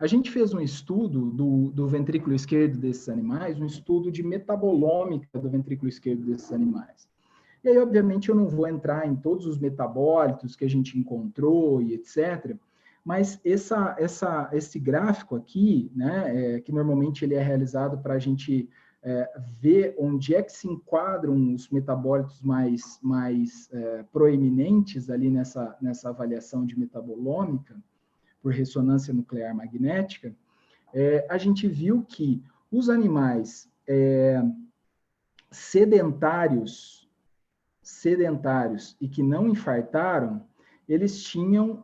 A gente fez um estudo do ventrículo esquerdo desses animais, um estudo de metabolômica do ventrículo esquerdo desses animais. E aí, obviamente, eu não vou entrar em todos os metabólitos que a gente encontrou e etc., mas esse gráfico aqui, né, que normalmente ele é realizado para a gente ver onde é que se enquadram os metabólitos mais proeminentes ali nessa avaliação de metabolômica, por ressonância nuclear magnética, a gente viu que os animais sedentários e que não infartaram, eles tinham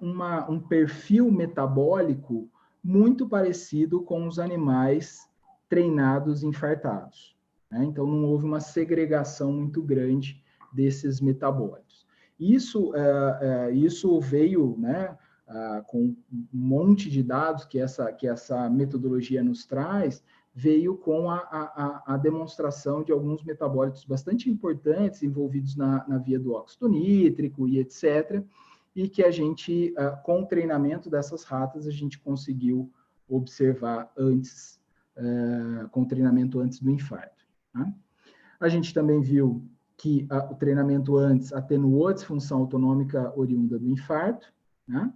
um perfil metabólico muito parecido com os animais treinados e infartados. Né? Então, não houve uma segregação muito grande desses metabólitos. Isso veio, né, com um monte de dados que essa metodologia nos traz, veio com a demonstração de alguns metabólitos bastante importantes envolvidos na via do óxido nítrico e etc., e que a gente, com o treinamento dessas ratas, a gente conseguiu observar antes, com o treinamento antes do infarto. Tá? A gente também viu que o treinamento antes atenuou a disfunção autonômica oriunda do infarto, né?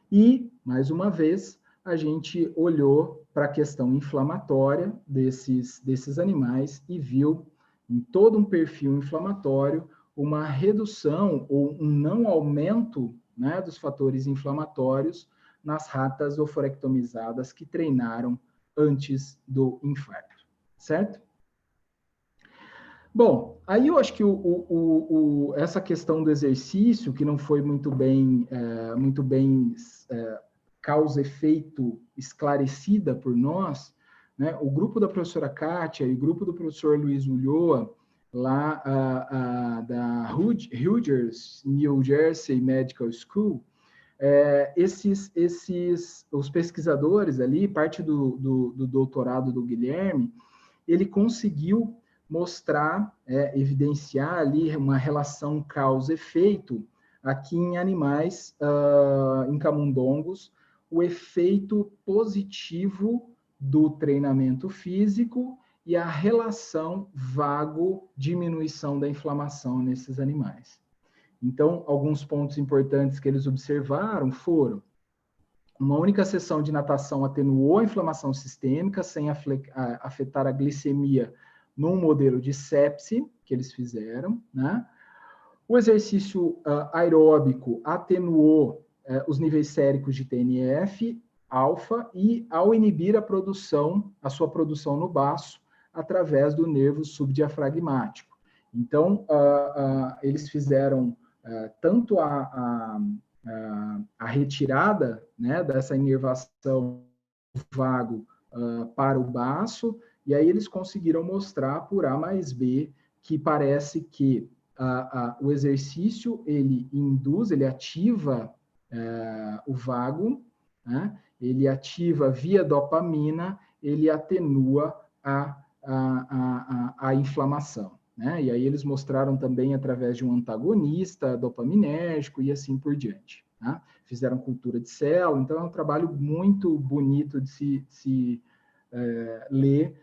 E, mais uma vez, a gente olhou para a questão inflamatória desses animais e viu em todo um perfil inflamatório uma redução ou um não aumento, né, dos fatores inflamatórios nas ratas oforectomizadas que treinaram antes do infarto, certo? Bom, aí eu acho que essa questão do exercício, que não foi muito bem causa-efeito esclarecida por nós, né? O grupo da professora Kátia e o grupo do professor Luiz Ulloa, lá da Rutgers, New Jersey Medical School, os pesquisadores ali, parte do doutorado do Guilherme, ele conseguiu mostrar, evidenciar ali uma relação causa-efeito aqui em animais, em camundongos, o efeito positivo do treinamento físico e a relação vago-diminuição da inflamação nesses animais. Então, alguns pontos importantes que eles observaram foram: uma única sessão de natação atenuou a inflamação sistêmica sem afetar a glicemia num modelo de sepse que eles fizeram, né? O exercício aeróbico atenuou os níveis séricos de TNF, alfa, e ao inibir a sua produção no baço através do nervo subdiafragmático. Então, eles fizeram tanto a retirada, né, dessa inervação vago para o baço, e aí eles conseguiram mostrar por A mais B que parece que o exercício, ele ativa o vago, né? Ele ativa via dopamina, ele atenua a inflamação. Né? E aí eles mostraram também através de um antagonista dopaminérgico e assim por diante. Né? Fizeram cultura de célula, então é um trabalho muito bonito de se ler,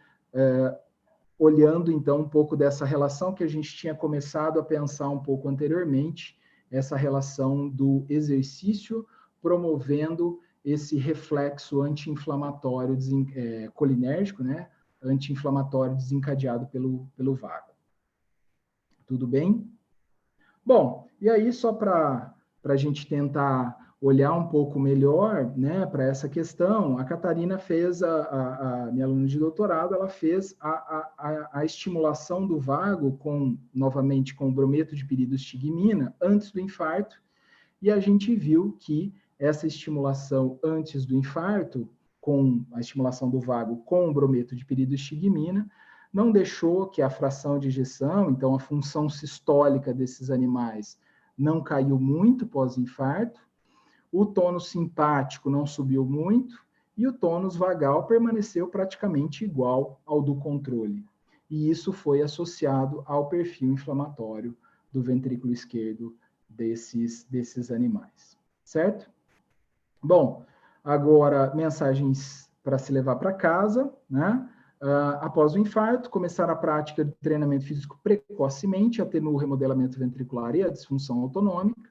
olhando então um pouco dessa relação que a gente tinha começado a pensar um pouco anteriormente, essa relação do exercício promovendo esse reflexo anti-inflamatório colinérgico, né? Anti-inflamatório desencadeado pelo vago. Tudo bem? Bom, e aí só para a gente tentar olhar um pouco melhor, né, para essa questão, a Catarina fez, a minha aluna de doutorado, ela fez a estimulação do vago novamente com brometo de piridostigmina antes do infarto, e a gente viu que essa estimulação antes do infarto, com a estimulação do vago com brometo de piridostigmina, não deixou que a fração de ejeção, então a função sistólica desses animais, não caiu muito pós-infarto, o tônus simpático não subiu muito, e o tônus vagal permaneceu praticamente igual ao do controle. E isso foi associado ao perfil inflamatório do ventrículo esquerdo desses animais. Certo? Bom, agora mensagens para se levar para casa, né? Após o infarto, começar a prática de treinamento físico precocemente, atenua o remodelamento ventricular e a disfunção autonômica.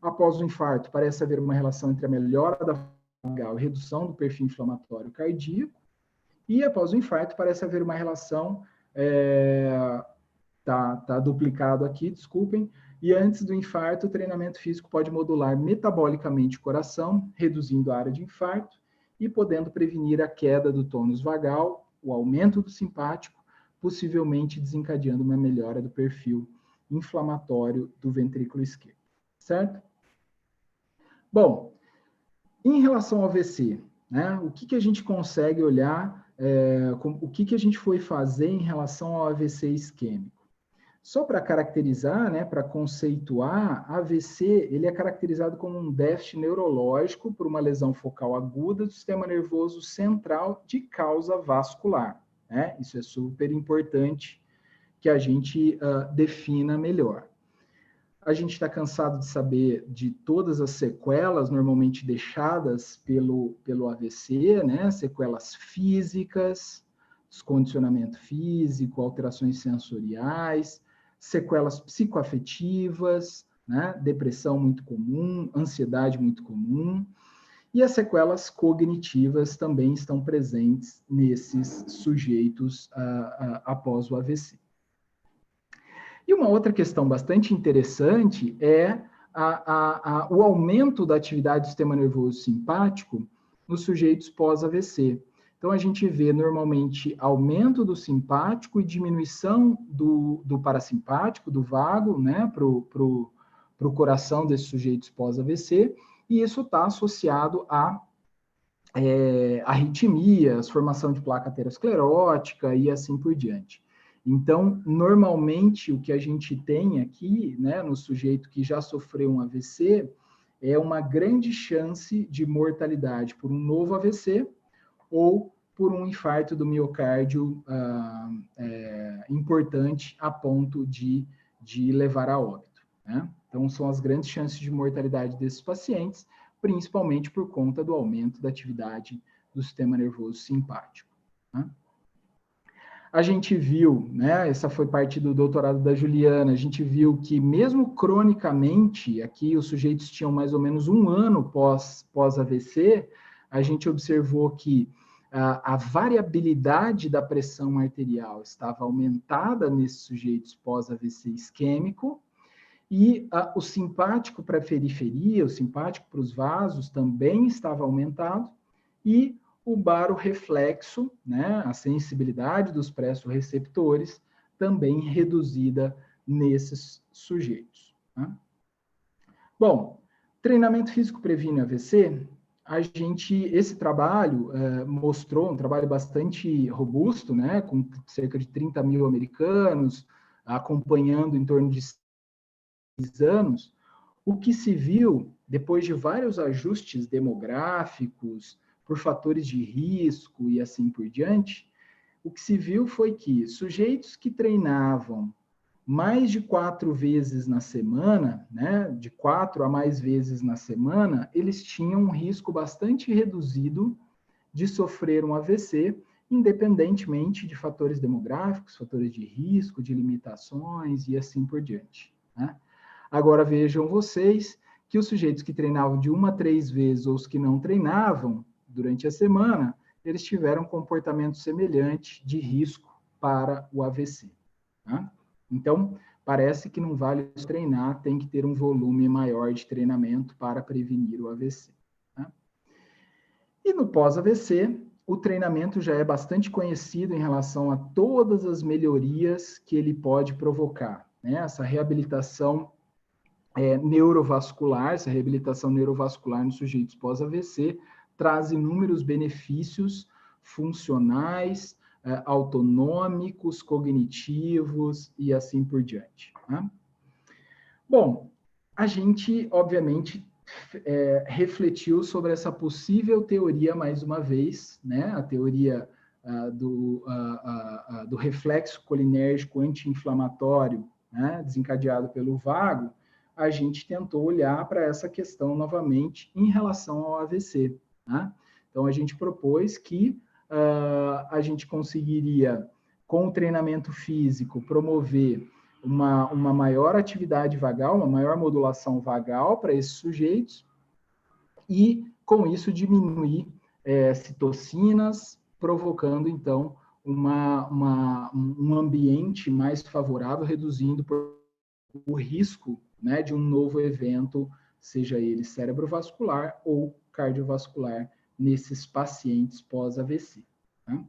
Após o infarto, parece haver uma relação entre a melhora da vagal e redução do perfil inflamatório cardíaco. E após o infarto, parece haver uma relação, tá duplicado aqui, desculpem. E antes do infarto, o treinamento físico pode modular metabolicamente o coração, reduzindo a área de infarto e podendo prevenir a queda do tônus vagal, o aumento do simpático, possivelmente desencadeando uma melhora do perfil inflamatório do ventrículo esquerdo. Certo? Bom, em relação ao AVC, né, o que a gente consegue olhar, o que a gente foi fazer em relação ao AVC isquêmico? Só para caracterizar, né, para conceituar, AVC ele é caracterizado como um déficit neurológico por uma lesão focal aguda do sistema nervoso central de causa vascular. Né? Isso é super importante que a gente defina melhor. A gente está cansado de saber de todas as sequelas normalmente deixadas pelo AVC, né? Sequelas físicas, descondicionamento físico, alterações sensoriais, sequelas psicoafetivas, né? Depressão muito comum, ansiedade muito comum, e as sequelas cognitivas também estão presentes nesses sujeitos após o AVC. E uma outra questão bastante interessante é o aumento da atividade do sistema nervoso simpático nos sujeitos pós-AVC. Então, a gente vê normalmente aumento do simpático e diminuição do parasimpático, do vago, né, para o coração desses sujeitos pós-AVC, e isso está associado a arritmias, formação de placa aterosclerótica e assim por diante. Então, normalmente, o que a gente tem aqui, né, no sujeito que já sofreu um AVC, é uma grande chance de mortalidade por um novo AVC ou por um infarto do miocárdio importante a ponto de levar a óbito. Né? Então, são as grandes chances de mortalidade desses pacientes, principalmente por conta do aumento da atividade do sistema nervoso simpático. Né? A gente viu, né, essa foi parte do doutorado da Juliana, a gente viu que mesmo cronicamente, aqui os sujeitos tinham mais ou menos 1 ano pós-AVC, a gente observou que a variabilidade da pressão arterial estava aumentada nesses sujeitos pós-AVC isquêmico, e o simpático para a periferia, o simpático para os vasos também estava aumentado, e o baroreflexo, né, a sensibilidade dos pressoreceptores, também reduzida nesses sujeitos. Né? Bom, treinamento físico previne AVC, esse trabalho mostrou um trabalho bastante robusto, né, com cerca de 30 mil americanos, acompanhando em torno de 6 anos, o que se viu, depois de vários ajustes demográficos, por fatores de risco e assim por diante, o que se viu foi que sujeitos que treinavam mais de 4 vezes na semana, né, de 4 a mais vezes na semana, eles tinham um risco bastante reduzido de sofrer um AVC, independentemente de fatores demográficos, fatores de risco, de limitações e assim por diante. Né? Agora vejam vocês que os sujeitos que treinavam de 1 a 3 vezes ou os que não treinavam durante a semana, eles tiveram um comportamento semelhante de risco para o AVC. Tá? Então, parece que não vale treinar, tem que ter um volume maior de treinamento para prevenir o AVC. Tá? E no pós-AVC, o treinamento já é bastante conhecido em relação a todas as melhorias que ele pode provocar. Né? Essa reabilitação neurovascular, essa reabilitação neurovascular nos sujeitos pós-AVC, traz inúmeros benefícios funcionais, autonômicos, cognitivos e assim por diante. Né? Bom, a gente, obviamente, refletiu sobre essa possível teoria mais uma vez, né? A teoria do reflexo colinérgico anti-inflamatório, né? Desencadeado pelo vago. A gente tentou olhar para essa questão novamente em relação ao AVC. Né? Então, a gente propôs que a gente conseguiria, com o treinamento físico, promover uma maior atividade vagal, uma maior modulação vagal para esses sujeitos e, com isso, diminuir citocinas, provocando, então, um ambiente mais favorável, reduzindo o risco, né, de um novo evento, seja ele cerebrovascular ou cardiovascular, nesses pacientes pós-AVC. Né?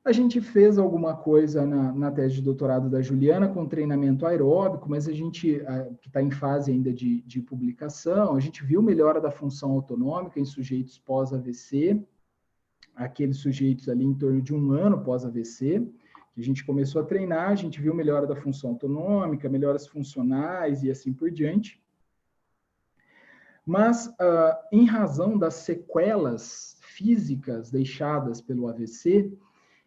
A gente fez alguma coisa na tese de doutorado da Juliana com treinamento aeróbico, mas a gente, que está em fase ainda de publicação, a gente viu melhora da função autonômica em sujeitos pós-AVC, aqueles sujeitos ali em torno de 1 ano pós-AVC, que a gente começou a treinar, a gente viu melhora da função autonômica, melhoras funcionais e assim por diante. Mas, em razão das sequelas físicas deixadas pelo AVC,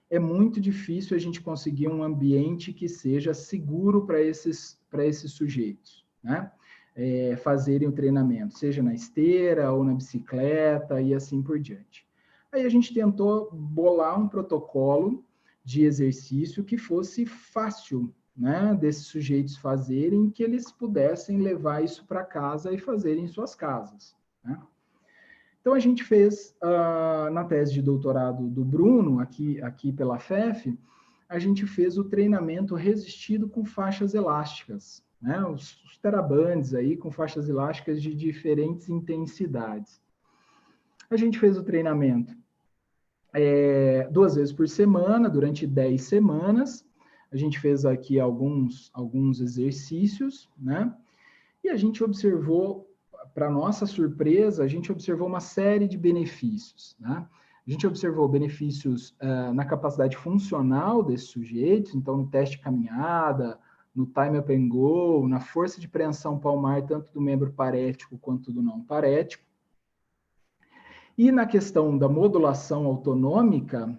é muito difícil a gente conseguir um ambiente que seja seguro para esses sujeitos, né? Fazerem o treinamento, seja na esteira ou na bicicleta e assim por diante. Aí a gente tentou bolar um protocolo de exercício que fosse fácil, né, desses sujeitos fazerem, que eles pudessem levar isso para casa e fazerem em suas casas. Né? Então, a gente fez, na tese de doutorado do Bruno, aqui pela FEF, a gente fez o treinamento resistido com faixas elásticas, né? Os terabands aí com faixas elásticas de diferentes intensidades. A gente fez o treinamento 2 vezes por semana, durante 10 semanas. A gente fez aqui alguns exercícios, né? E a gente observou, para nossa surpresa, a gente observou uma série de benefícios, né? A gente observou benefícios na capacidade funcional desses sujeitos, então no teste de caminhada, no time up and go, na força de preensão palmar, tanto do membro parético quanto do não parético. E na questão da modulação autonômica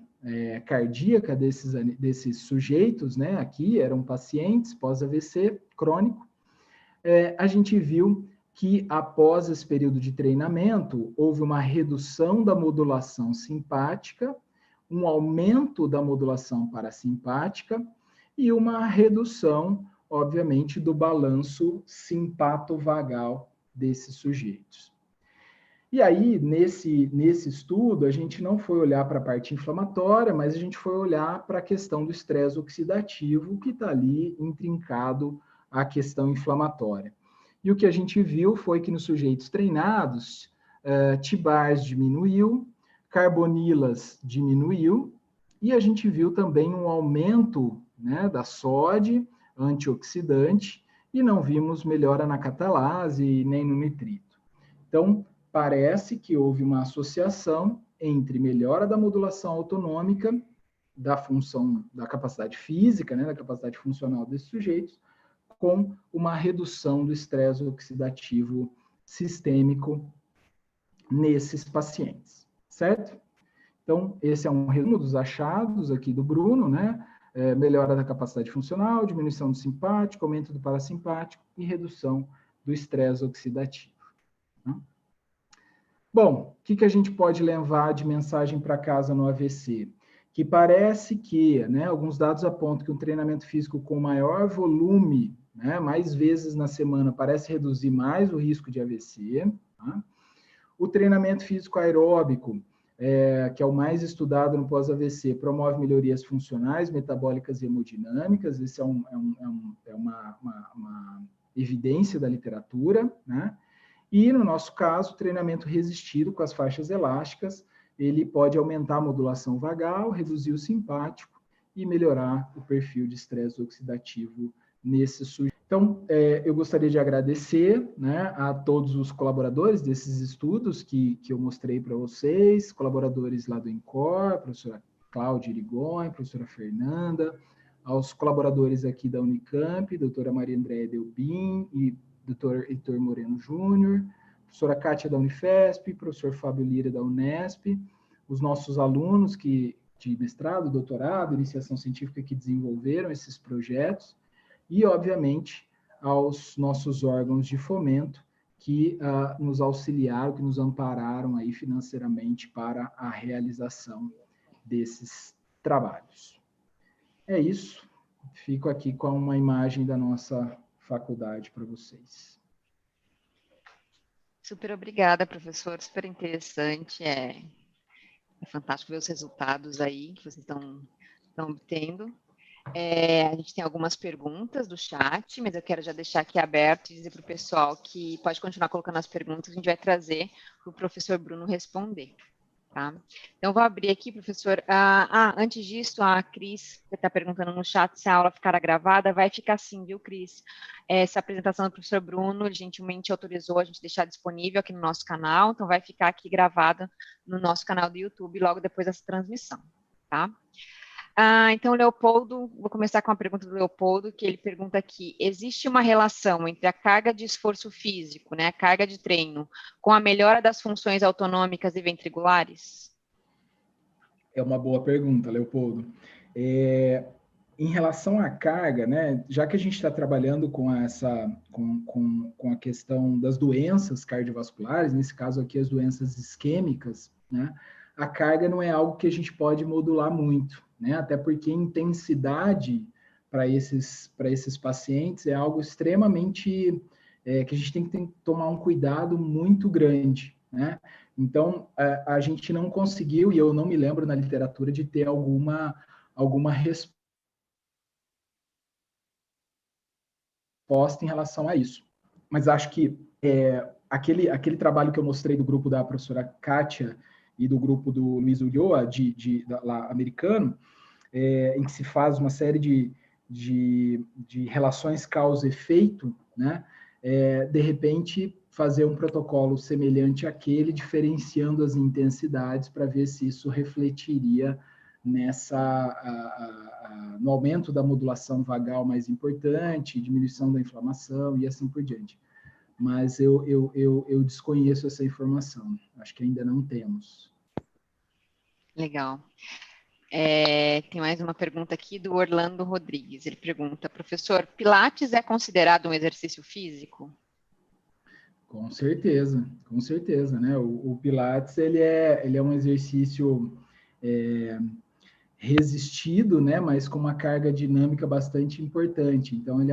cardíaca desses sujeitos, né? Aqui eram pacientes pós-AVC crônico, a gente viu que após esse período de treinamento, houve uma redução da modulação simpática, um aumento da modulação parasimpática e uma redução, obviamente, do balanço simpato-vagal desses sujeitos. E aí, nesse estudo, a gente não foi olhar para a parte inflamatória, mas a gente foi olhar para a questão do estresse oxidativo, que está ali intrincado à questão inflamatória. E o que a gente viu foi que nos sujeitos treinados, TBARS diminuiu, carbonilas diminuiu, e a gente viu também um aumento, né, da SOD, antioxidante, e não vimos melhora na catalase nem no nitrito. Então, parece que houve uma associação entre melhora da modulação autonômica, da função, da capacidade física, né, da capacidade funcional desses sujeitos, com uma redução do estresse oxidativo sistêmico nesses pacientes, certo? Então, esse é um resumo dos achados aqui do Bruno, né? Melhora da capacidade funcional, diminuição do simpático, aumento do parasimpático e redução do estresse oxidativo. Né? Bom, o que a gente pode levar de mensagem para casa no AVC? Que parece que, né, alguns dados apontam que um treinamento físico com maior volume, né, mais vezes na semana, parece reduzir mais o risco de AVC. Tá? O treinamento físico aeróbico, que é o mais estudado no pós-AVC, promove melhorias funcionais, metabólicas e hemodinâmicas. Isso é uma evidência da literatura, né? E, no nosso caso, o treinamento resistido com as faixas elásticas, ele pode aumentar a modulação vagal, reduzir o simpático e melhorar o perfil de estresse oxidativo nesse sujeito. Então, eu gostaria de agradecer, né, a todos os colaboradores desses estudos que eu mostrei para vocês, colaboradores lá do INCOR, professora Cláudia Irigoyen, professora Fernanda, aos colaboradores aqui da Unicamp, doutora Maria Andréa Delbin e doutor Heitor Moreno Júnior, professora Kátia da Unifesp, professor Fábio Lira da Unesp, os nossos alunos de mestrado, doutorado, iniciação científica que desenvolveram esses projetos, e, obviamente, aos nossos órgãos de fomento que nos auxiliaram, que nos ampararam aí financeiramente para a realização desses trabalhos. É isso. Fico aqui com uma imagem da nossa faculdade para vocês. Super obrigada, professor. Super interessante. É fantástico ver os resultados aí que vocês estão obtendo. A gente tem algumas perguntas do chat, mas eu quero já deixar aqui aberto e dizer para o pessoal que pode continuar colocando as perguntas, a gente vai trazer para o professor Bruno responder. Tá? Então, vou abrir aqui, professor. Antes disso, a Cris está perguntando no chat se a aula ficará gravada. Vai ficar sim, viu, Cris? Essa apresentação do professor Bruno, gentilmente autorizou a gente deixar disponível aqui no nosso canal, então vai ficar aqui gravada no nosso canal do YouTube logo depois dessa transmissão, tá? Então, Leopoldo, vou começar com a pergunta do Leopoldo, que ele pergunta aqui, existe uma relação entre a carga de esforço físico, né, a carga de treino, com a melhora das funções autonômicas e ventriculares? É uma boa pergunta, Leopoldo. Em relação à carga, né, já que a gente está trabalhando com a questão das doenças cardiovasculares, nesse caso aqui as doenças isquêmicas, né, a carga não é algo que a gente pode modular muito, né, até porque a intensidade para esses pacientes é algo extremamente que a gente tem que tomar um cuidado muito grande, né? Então, a gente não conseguiu, e eu não me lembro na literatura de ter alguma resposta em relação a isso. Mas acho que aquele trabalho que eu mostrei do grupo da professora Kátia e do grupo do Luiz Ulloa, lá americano, em que se faz uma série de relações causa-efeito, né? De repente, fazer um protocolo semelhante àquele, diferenciando as intensidades para ver se isso refletiria no aumento da modulação vagal mais importante, diminuição da inflamação e assim por diante. Mas eu desconheço essa informação. Acho que ainda não temos. Legal. Tem mais uma pergunta aqui do Orlando Rodrigues. Ele pergunta, professor, Pilates é considerado um exercício físico? Com certeza, né? O Pilates, ele é um exercício resistido, né? Mas com uma carga dinâmica bastante importante. Então, ele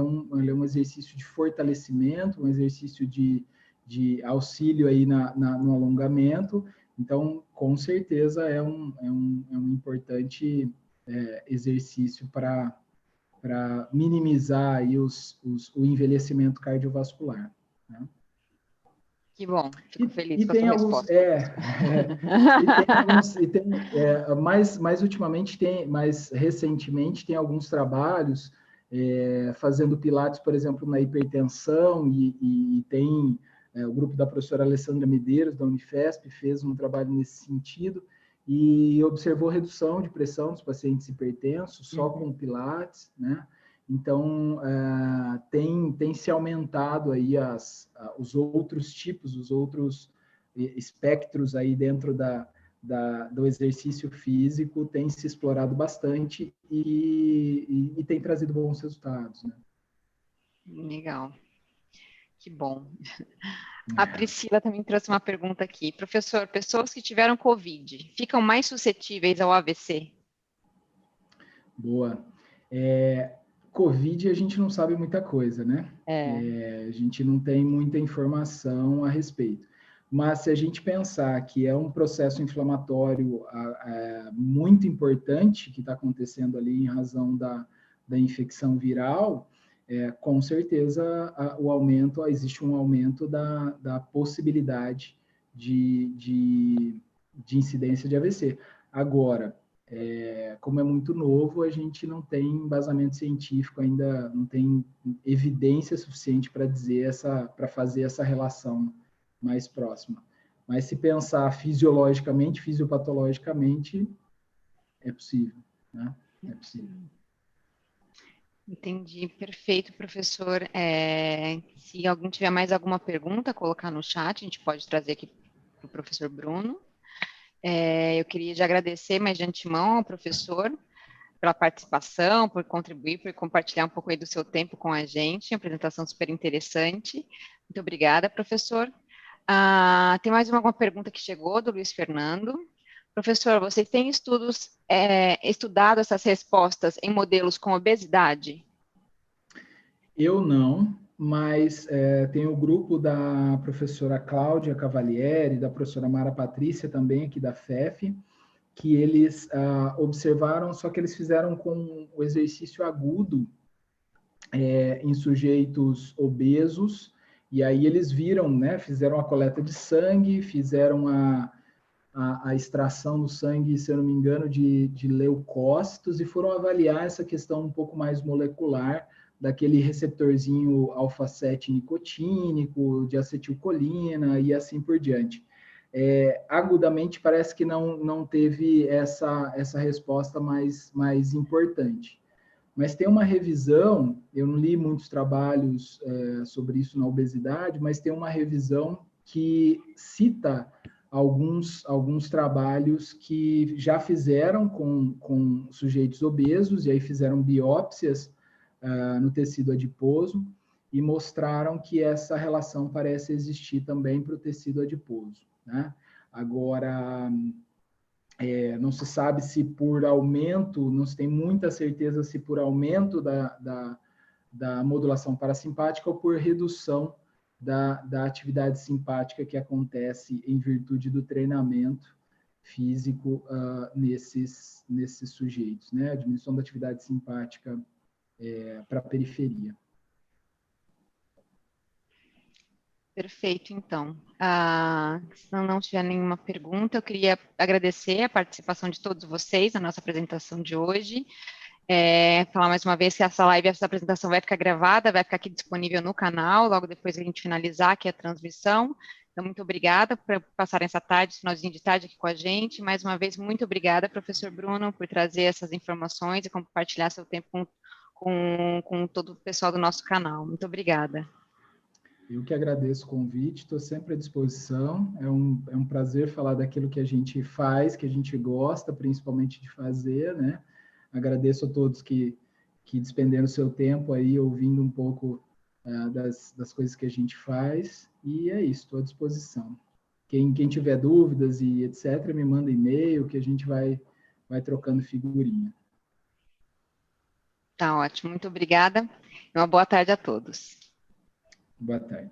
é um exercício de fortalecimento, um exercício de auxílio aí no alongamento. Então, com certeza, é um importante exercício para minimizar aí o envelhecimento cardiovascular, né? Que bom, fico feliz E com a tem sua alguns, resposta. mais ultimamente mais recentemente tem alguns trabalhos fazendo pilates, por exemplo, na hipertensão, e tem o grupo da professora Alessandra Medeiros, da Unifesp, fez um trabalho nesse sentido, e observou redução de pressão dos pacientes hipertensos só com pilates, né? Então, tem se aumentado aí os outros tipos, os outros espectros aí dentro do exercício físico, tem se explorado bastante e tem trazido bons resultados, né? Legal, que bom. A Priscila também trouxe uma pergunta aqui. Professor, pessoas que tiveram Covid ficam mais suscetíveis ao AVC? Boa. Covid a gente não sabe muita coisa, né? A gente não tem muita informação a respeito. Mas se a gente pensar que é um processo inflamatório muito importante que está acontecendo ali em razão da infecção viral, com certeza existe um aumento da possibilidade de incidência de AVC. Agora, como é muito novo, a gente não tem embasamento científico ainda, não tem evidência suficiente para para fazer essa relação mais próxima. Mas se pensar fisiologicamente, fisiopatologicamente, é possível, né? É possível. Entendi, perfeito, professor. Se alguém tiver mais alguma pergunta, colocar no chat, a gente pode trazer aqui para o professor Bruno. Eu queria te agradecer mais de antemão ao professor pela participação, por contribuir, por compartilhar um pouco aí do seu tempo com a gente, uma apresentação super interessante. Muito obrigada, professor. Tem mais uma pergunta que chegou, do Luiz Fernando. Professor, vocês têm estudado essas respostas em modelos com obesidade? Eu não, mas tem o grupo da professora Cláudia Cavalieri, da professora Mara Patrícia, também aqui da FEF, que eles observaram, só que eles fizeram com o exercício agudo em sujeitos obesos, e aí eles viram, né, fizeram a coleta de sangue, fizeram a extração no sangue, se eu não me engano, de leucócitos, e foram avaliar essa questão um pouco mais molecular, daquele receptorzinho alfa-7 nicotínico, de acetilcolina e assim por diante. Agudamente parece que não teve essa resposta mais importante. Mas tem uma revisão, eu não li muitos trabalhos sobre isso na obesidade, mas tem uma revisão que cita alguns trabalhos que já fizeram com sujeitos obesos, e aí fizeram biópsias no tecido adiposo, e mostraram que essa relação parece existir também para o tecido adiposo, né? Agora, não se sabe se por aumento, não se tem muita certeza se por aumento da modulação parasimpática ou por redução da atividade simpática que acontece em virtude do treinamento físico nesses sujeitos, né? A diminuição da atividade simpática para a periferia. Perfeito, então. Se não tiver nenhuma pergunta, eu queria agradecer a participação de todos vocês na nossa apresentação de hoje. Falar mais uma vez que essa apresentação vai ficar gravada, vai ficar aqui disponível no canal, logo depois que a gente finalizar aqui a transmissão. Então, muito obrigada por passarem essa tarde, finalzinho de tarde aqui com a gente. Mais uma vez, muito obrigada, professor Bruno, por trazer essas informações e compartilhar seu tempo com todo o pessoal do nosso canal. Muito obrigada. Eu que agradeço o convite, estou sempre à disposição. É um prazer falar daquilo que a gente faz, que a gente gosta, principalmente de fazer, né? Agradeço a todos que despenderam seu tempo aí ouvindo um pouco das coisas que a gente faz. E é isso, estou à disposição. Quem tiver dúvidas e etc., me manda e-mail que a gente vai trocando figurinha. Tá ótimo, muito obrigada. Uma boa tarde a todos. Boa tarde.